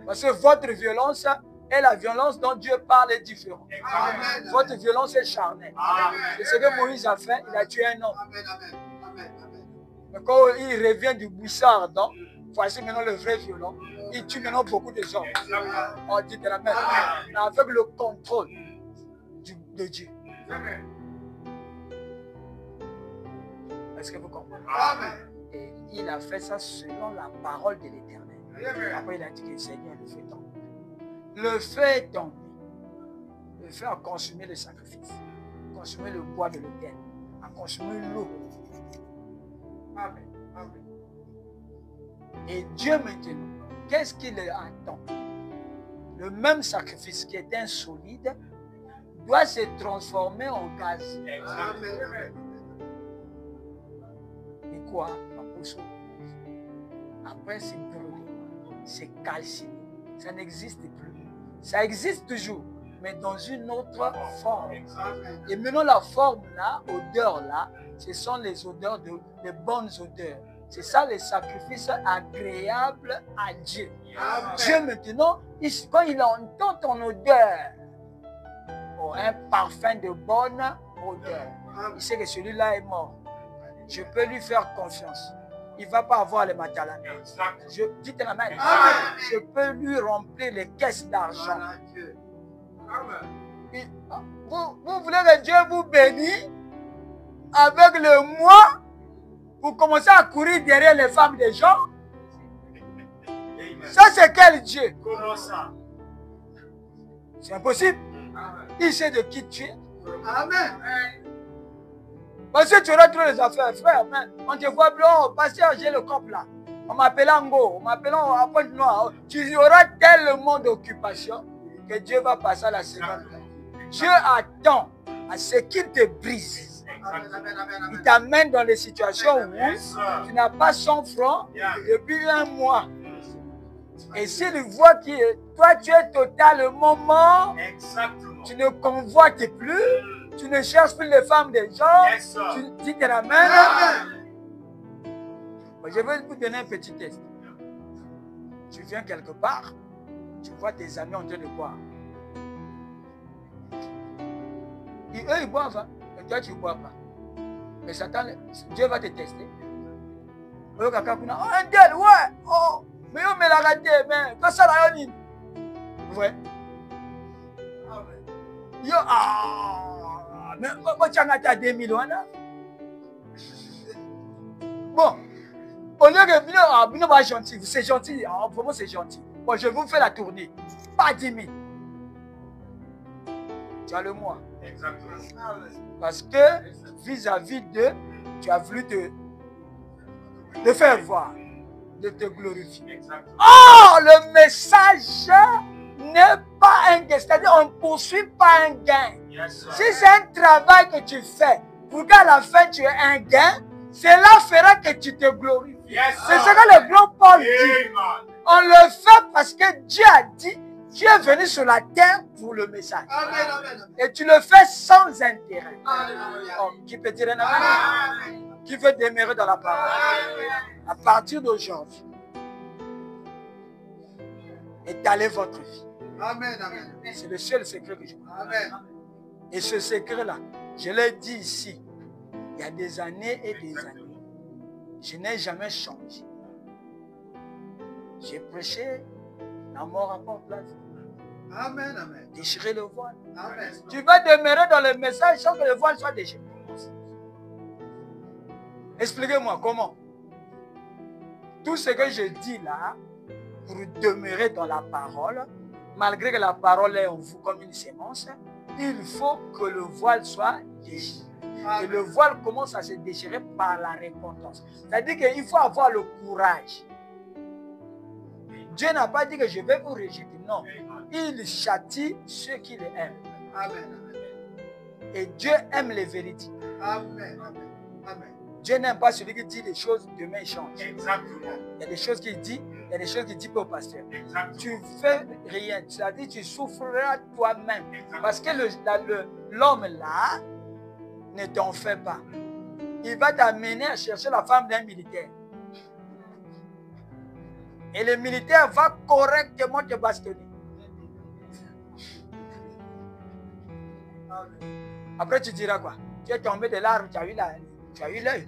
Parce que votre violence et la violence dont Dieu parle est différente. Votre violence est charnelle. C'est ce que Moïse a fait. Il a tué un homme. Mais quand il revient du buisson ardent, voici maintenant le vrai violent. Il tue maintenant beaucoup de gens. On dit de la même. Avec le contrôle de Dieu. Est-ce que vous comprenez? Et il a fait ça selon la parole de l'Éternel. Après, il a dit que le Seigneur le fait tomber. Le feu est tombé. Le feu a consumé le sacrifice, a consumé le bois de l'autel, a consumé l'eau. Amen. Amen. Et Dieu maintenant, qu'est-ce qu'il attend? Le même sacrifice qui est insolide doit se transformer en gaz. Amen. Et quoi? Après, c'est brûlé, c'est calciné. Ça n'existe plus. Ça existe toujours, mais dans une autre forme. Et maintenant, la forme là, odeur là, ce sont les odeurs, les bonnes odeurs. C'est ça les sacrifices agréables à Dieu. Dieu maintenant, quand il entend ton odeur, un parfum de bonne odeur. Il sait que celui-là est mort. Je peux lui faire confiance. Il ne va pas avoir les matins. Dites Amen. Je peux lui remplir les caisses d'argent. Vous voulez que Dieu vous bénisse avec le moi? Vous commencez à courir derrière les femmes des gens? Ça, c'est quel Dieu? Comment ça? C'est impossible. Il sait de qui tu es. Amen. Parce que tu auras trop les affaires, frère. On te voit, oh, pasteur, j'ai le cop là. On m'appelle Ango, on m'appelle à Pointe-Noire. Tu auras tellement d'occupations que Dieu va passer à la seconde. Dieu attend à ce qu'il te brise. Il t'amène dans des situations où tu n'as pas 100 francs depuis un mois. Et s'il voit que toi, tu es totalement mort, tu ne convoites plus, tu ne cherches plus les femmes des gens, tu dis que la main. Je vais vous donner un petit test. Tu viens quelque part, tu vois tes amis en train de boire. Et eux, ils boivent, hein? Et toi, tu ne bois pas. Mais Satan, Dieu va te tester. Oh, un tel, ouais, oh, mais on me l'a raté, mais quand ça l'a eu, ouais. Yo, ah, mais tu as gâté 2 millions, là. Bon, au lieu que Bino va gentil, c'est gentil, vraiment c'est gentil. Bon, je vous fais la tournée, pas 10 000. Tu as le mois. Exactement. Parce que vis-à-vis d'eux, tu as voulu te faire voir, de te glorifier. Exactement. Oh, le message n'est pas un gain. C'est-à-dire, on ne poursuit pas un gain. Yes, Si c'est un travail que tu fais pour qu'à la fin tu aies un gain, cela fera que tu te glorifies. Yes, C'est ce que le grand Paul dit. Amen. On le fait parce que Dieu a dit, tu es venu sur la terre pour le message. Amen. Et tu le fais sans intérêt. Alléluia. Oh, qui peut dire un amen? Qui veut demeurer dans la parole? À partir d'aujourd'hui, étalez votre vie. Amen. C'est le seul secret que je vois. Amen. Et ce secret-là, je l'ai dit ici, il y a des années et des années. Je n'ai jamais changé. J'ai prêché la mort à porte place. Amen. Déchirer le voile. Amen. Tu vas demeurer dans le message sans que le voile soit déchiré. Expliquez-moi comment. Tout ce que je dis là, pour demeurer dans la parole, malgré que la parole est en vous comme une sémence, il faut que le voile soit déchiré. Et le voile commence à se déchirer par la repentance. C'est-à-dire qu'il faut avoir le courage. Dieu n'a pas dit que je vais vous rejeter. Non. Il châtie ceux qui le aiment. Amen. Et Dieu aime les vérités. Amen. Dieu n'aime pas celui qui dit des choses, demain il change. Exactement. Il y a des choses qu'il dit, il y a des choses qu'il dit pas au pasteur. Exactement. Tu fais rien, c'est-à-dire tu souffriras toi-même. Parce que l'homme là ne t'en fait pas. Il va t'amener à chercher la femme d'un militaire. Et le militaire va correctement te bastonner. Après tu diras quoi? Tu es tombé de l'arbre, tu as eu l'œil.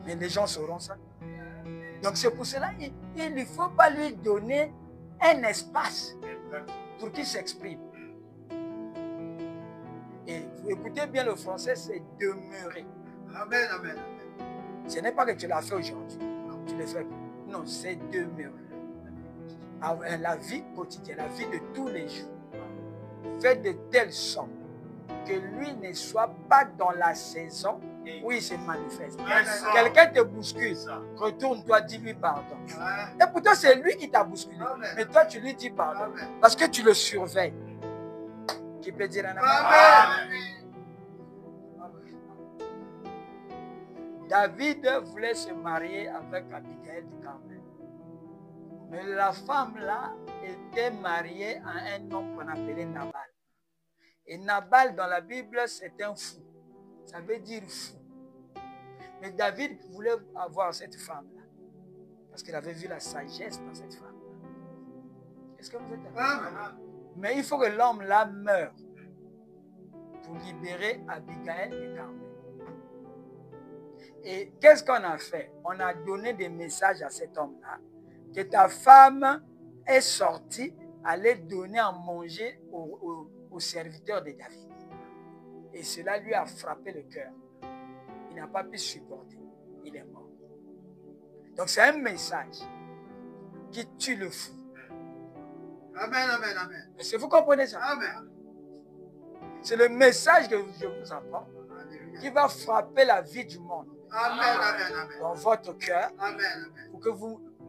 Mais les gens sauront ça. Donc c'est pour cela qu'il ne faut pas lui donner un espace pour qu'il s'exprime. Et vous écoutez bien le français, c'est demeurer. Amen. Ce n'est pas que tu l'as fait aujourd'hui. Tu le fais. Non, c'est demeurer. La vie quotidienne, la vie de tous les jours. Fait de telle sorte que lui ne soit pas dans la saison où il se manifeste. Yes, Quelqu'un te bouscule, retourne-toi, dis-lui pardon. Et pourtant, c'est lui qui t'a bousculé. Mais toi, tu lui dis pardon parce que tu le surveilles. Qui peut dire un amen? David voulait se marier avec Abigail de Carmel. Mais la femme là était mariée à un homme qu'on appelait Nabal. Et Nabal dans la Bible, c'est un fou. Ça veut dire fou. Mais David voulait avoir cette femme-là. Parce qu'il avait vu la sagesse dans cette femme-là. Est-ce que vous êtes d'accord? Mais il faut que l'homme là meure pour libérer Abigail et Carmel. Et qu'est-ce qu'on a fait? On a donné des messages à cet homme-là, que ta femme est sortie aller donner à manger aux serviteurs de David. Et cela lui a frappé le cœur. Il n'a pas pu supporter. Il est mort. Donc c'est un message qui tue le fou. Amen, amen, amen. Est-ce que vous comprenez ça? Amen. C'est le message que je vous apprends qui va frapper la vie du monde Amen, amen, amen. dans votre cœur Amen, amen. pour que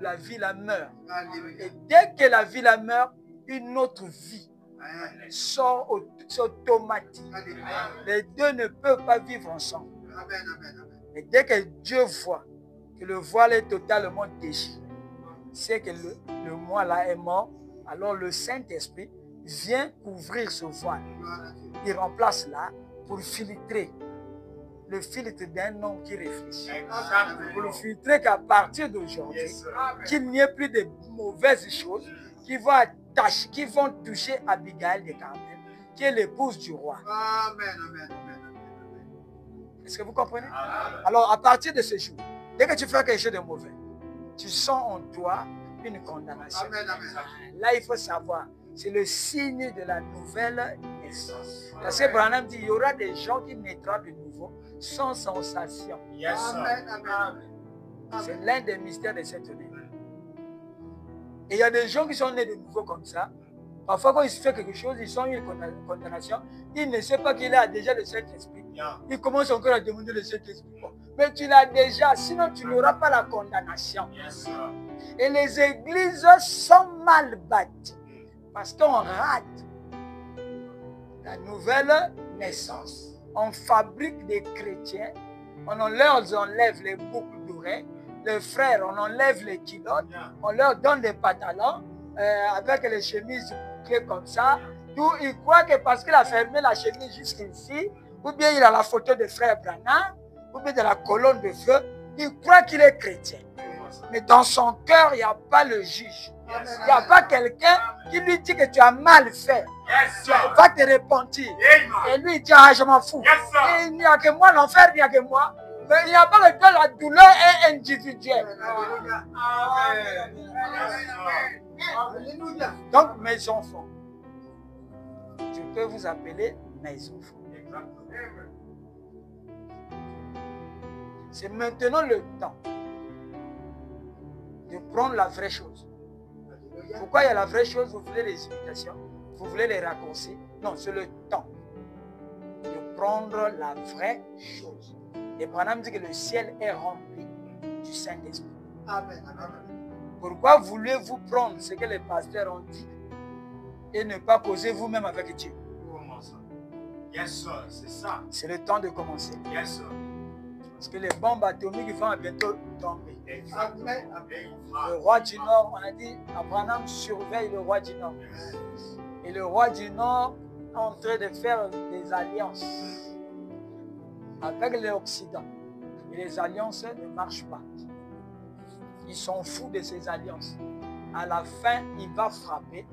la vie la meure. Alléluia. Et dès que la vie la meurt, une autre vie Amen. sort automatique. Alléluia. Les deux ne peuvent pas vivre ensemble. Amen, amen, amen. Et dès que Dieu voit que le voile est totalement déchiré, c'est que le moi là est mort, alors le Saint-Esprit vient couvrir ce voile. Gloire à Dieu. Il remplace là pour filtrer le filtre d'un homme qui réfléchit. Pour le filtrer qu'à partir d'aujourd'hui, Yes, sir. qu'il n'y ait plus de mauvaises choses qui vont toucher Abigail de Carmel, qui est l'épouse du roi. Amen, amen, amen, amen. Est-ce que vous comprenez? Alors, à partir de ce jour, dès que tu fais quelque chose de mauvais, tu sens en toi une condamnation. Amen, amen. Là, il faut savoir, c'est le signe de la nouvelle naissance. Parce que Branham dit, il y aura des gens qui naîtront de nouveau sans sensation. Yes, sir. Amen, amen. C'est l'un des mystères de cette année. Et il y a des gens qui sont nés de nouveau comme ça. Parfois, quand il se fait quelque chose, ils ont une condamnation. Ils ne savent pas qu'il a déjà le Saint-Esprit. Yeah. Ils commencent encore à demander le Saint-Esprit. Bon, mais tu l'as déjà, sinon tu n'auras pas la condamnation. Yes, sir. Et les églises sont mal bâties parce qu'on rate la nouvelle naissance. On fabrique des chrétiens, on leur enlève les boucles d'oreilles, les frères, on enlève les culottes, on leur donne des pantalons avec les chemises bouclées comme ça. Tout, ils croient que parce qu'il a fermé la chemise jusqu'ici, ou bien il a la photo de frère Branham, ou bien de la colonne de feu, il croit qu'il est chrétien. Mais dans son cœur, il n'y a pas le juge. Il n'y a pas quelqu'un qui lui dit que tu as mal fait. Yes, Tu sir. vas te repentir. Et Amen. lui, il dit, ah, je m'en fous. Yes, sir. Et il n'y a que moi, l'enfer, il n'y a que moi. Mais il n'y a pas que la douleur est individuelle. Alléluia. Amen. Alléluia. Donc, mes enfants, je peux vous appeler mes enfants. C'est maintenant le temps de prendre la vraie chose. Pourquoi il y a la vraie chose? Vous voulez les imitations, vous voulez les raccourcis. Non, c'est le temps de prendre la vraie chose. Et Branham dit que le ciel est rempli du Saint-Esprit. Amen, amen. Pourquoi voulez-vous prendre ce que les pasteurs ont dit et ne pas causer vous-même avec Dieu? Comment ça? Yes, sir. C'est ça. C'est le temps de commencer. Yes, sir. Parce que les bombes atomiques vont bientôt tomber. Amen, amen. Le roi du Nord, on a dit, Abraham surveille le roi du Nord. Et le roi du Nord est en train de faire des alliances avec l'Occident. Et les alliances ne marchent pas. Ils sont fous de ces alliances. À la fin, il va frapper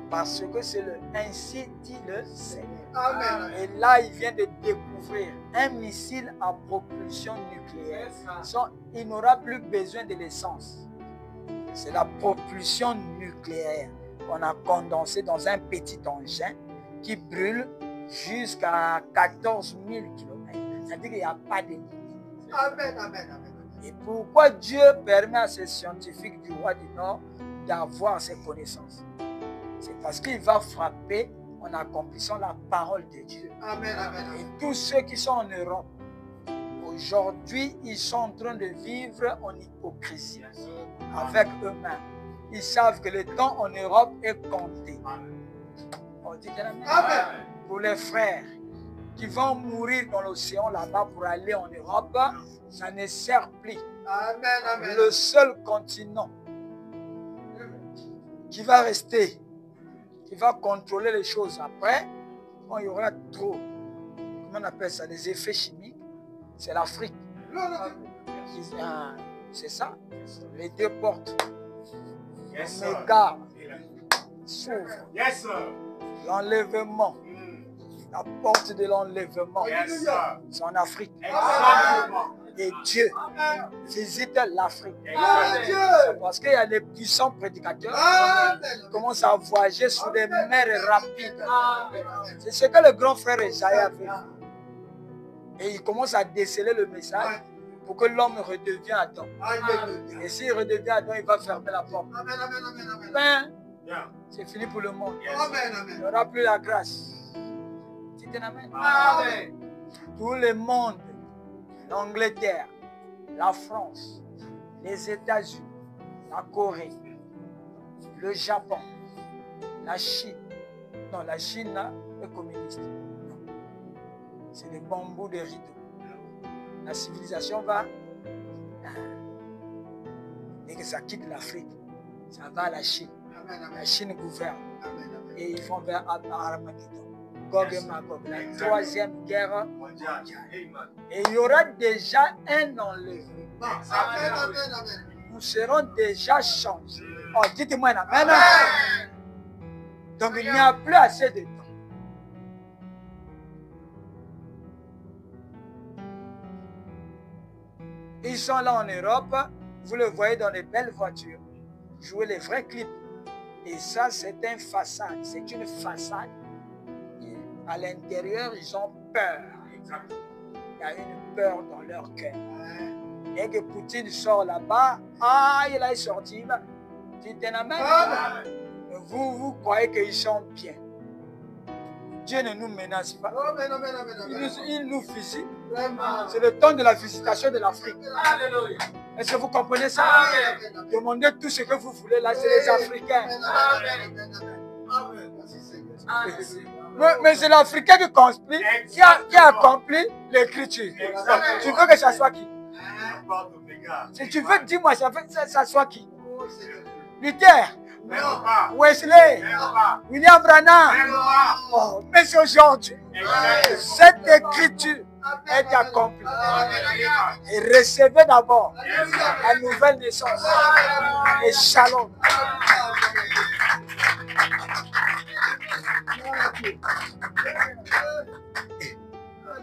parce que c'est le ainsi dit le Seigneur. Amen. Et là, il vient de découvrir un missile à propulsion nucléaire. Il n'aura plus besoin de l'essence. C'est la propulsion nucléaire qu'on a condensée dans un petit engin qui brûle jusqu'à 14 000 km. C'est-à-dire qu'il n'y a pas de limite. Amen, amen, amen. Et pourquoi Dieu permet à ces scientifiques du roi du Nord d'avoir ces connaissances? C'est parce qu'il va frapper en accomplissant la parole de Dieu. Amen, amen, Et amen. tous ceux qui sont en Europe, aujourd'hui, ils sont en train de vivre en hypocrisie avec eux-mêmes. Ils savent que le temps en Europe est compté. On dit que Amen. pour les frères qui vont mourir dans l'océan là-bas pour aller en Europe, ça ne sert plus. Amen, amen. Le seul continent qui va rester, qui va contrôler les choses après, quand il y aura trop, comment on appelle ça, les effets chimiques, c'est l'Afrique. Gloire à Dieu. C'est ça. Les deux portes, Yes, les sir. gares s'ouvrent. Yes, sir. L'enlèvement. La porte de l'enlèvement. Yes, sir. C'est en Afrique. Exactement. Et Dieu visite l'Afrique. Exactement. Parce qu'il y a des puissants prédicateurs qui commencent à voyager sur des mers rapides. C'est ce que le grand frère Esaïe a fait. Et il commence à déceler le message pour que l'homme redevienne Adam. Et s'il redevient Adam, il va fermer la porte. Ben, Yeah. c'est fini pour le monde. Yes. Il n'y aura plus la grâce. C'est un amen. Amen. Tout le monde, l'Angleterre, la France, les États-Unis, la Corée, le Japon, la Chine. Non, la Chine là, est communiste. Non. C'est des bambous de rideaux. La civilisation va. Et que ça quitte l'Afrique, ça va à la Chine. La Chine gouverne. Et ils vont vers Armageddon. Gog et Magog, la troisième guerre mondiale. Et il y aura déjà un enlèvement. Nous serons déjà changés. Oh, dites-moi un amen. Donc il n'y a plus assez de temps. Ils sont là en Europe. Vous le voyez dans les belles voitures. Jouer les vrais clips. Et ça, c'est une façade. C'est une façade. Et à l'intérieur, ils ont peur. Il y a une peur dans leur cœur. Et que Poutine sort là-bas. Ah, il est sorti. Dites un amen. Vous croyez qu'ils sont bien. Dieu ne nous menace pas. Il nous visite. C'est le temps de la visitation de l'Afrique. Est-ce que vous comprenez ça? Demandez tout ce que vous voulez là, c'est les Africains. Mais c'est l'Africain qui a accompli l'écriture. Tu veux que ça soit qui? Si tu veux, dis-moi, ça soit qui? Luther, Wesley, William Branham. Oh, mais c'est aujourd'hui. Cette écriture est accomplie. Et recevez d'abord la nouvelle naissance. Et shalom.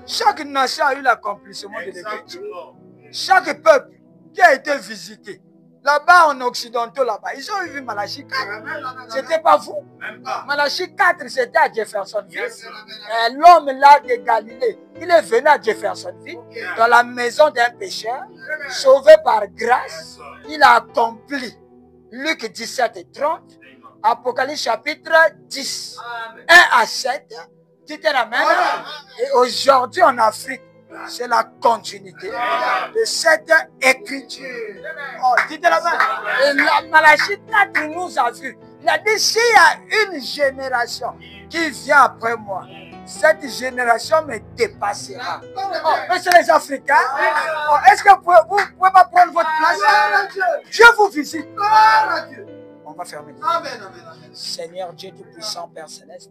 Chaque nation a eu l'accomplissement de l'écriture. Chaque peuple qui a été visité. Là-bas en Occidentaux, là-bas, ils ont vu Malachie 4. C'était pas vous. Malachie 4, c'était à Jeffersonville. L'homme là de Galilée, il est venu à Jeffersonville, dans la maison d'un pécheur, sauvé par grâce. Il a accompli Luc 17 et 30, Apocalypse chapitre 10, 1 à 7. Dites un amen. Et aujourd'hui en Afrique, c'est la continuité de cette écriture. Oh, dites la main. Et la Malachie 4 nous a vu. Il a dit, s'il y a une génération qui vient après moi, cette génération me dépassera. Oh, mais c'est les Africains. Oh, est-ce que vous ne pouvez pas prendre votre place? Dieu vous visite. On va fermer. Seigneur Dieu Tout-Puissant, Père Céleste,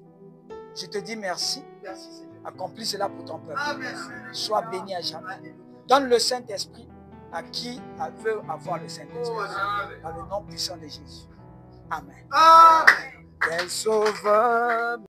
je te dis merci. Accomplis cela pour ton peuple. Sois béni à jamais. Donne le Saint-Esprit à qui veut avoir le Saint-Esprit. Dans le nom puissant de Jésus. Amen. Quel sauveur.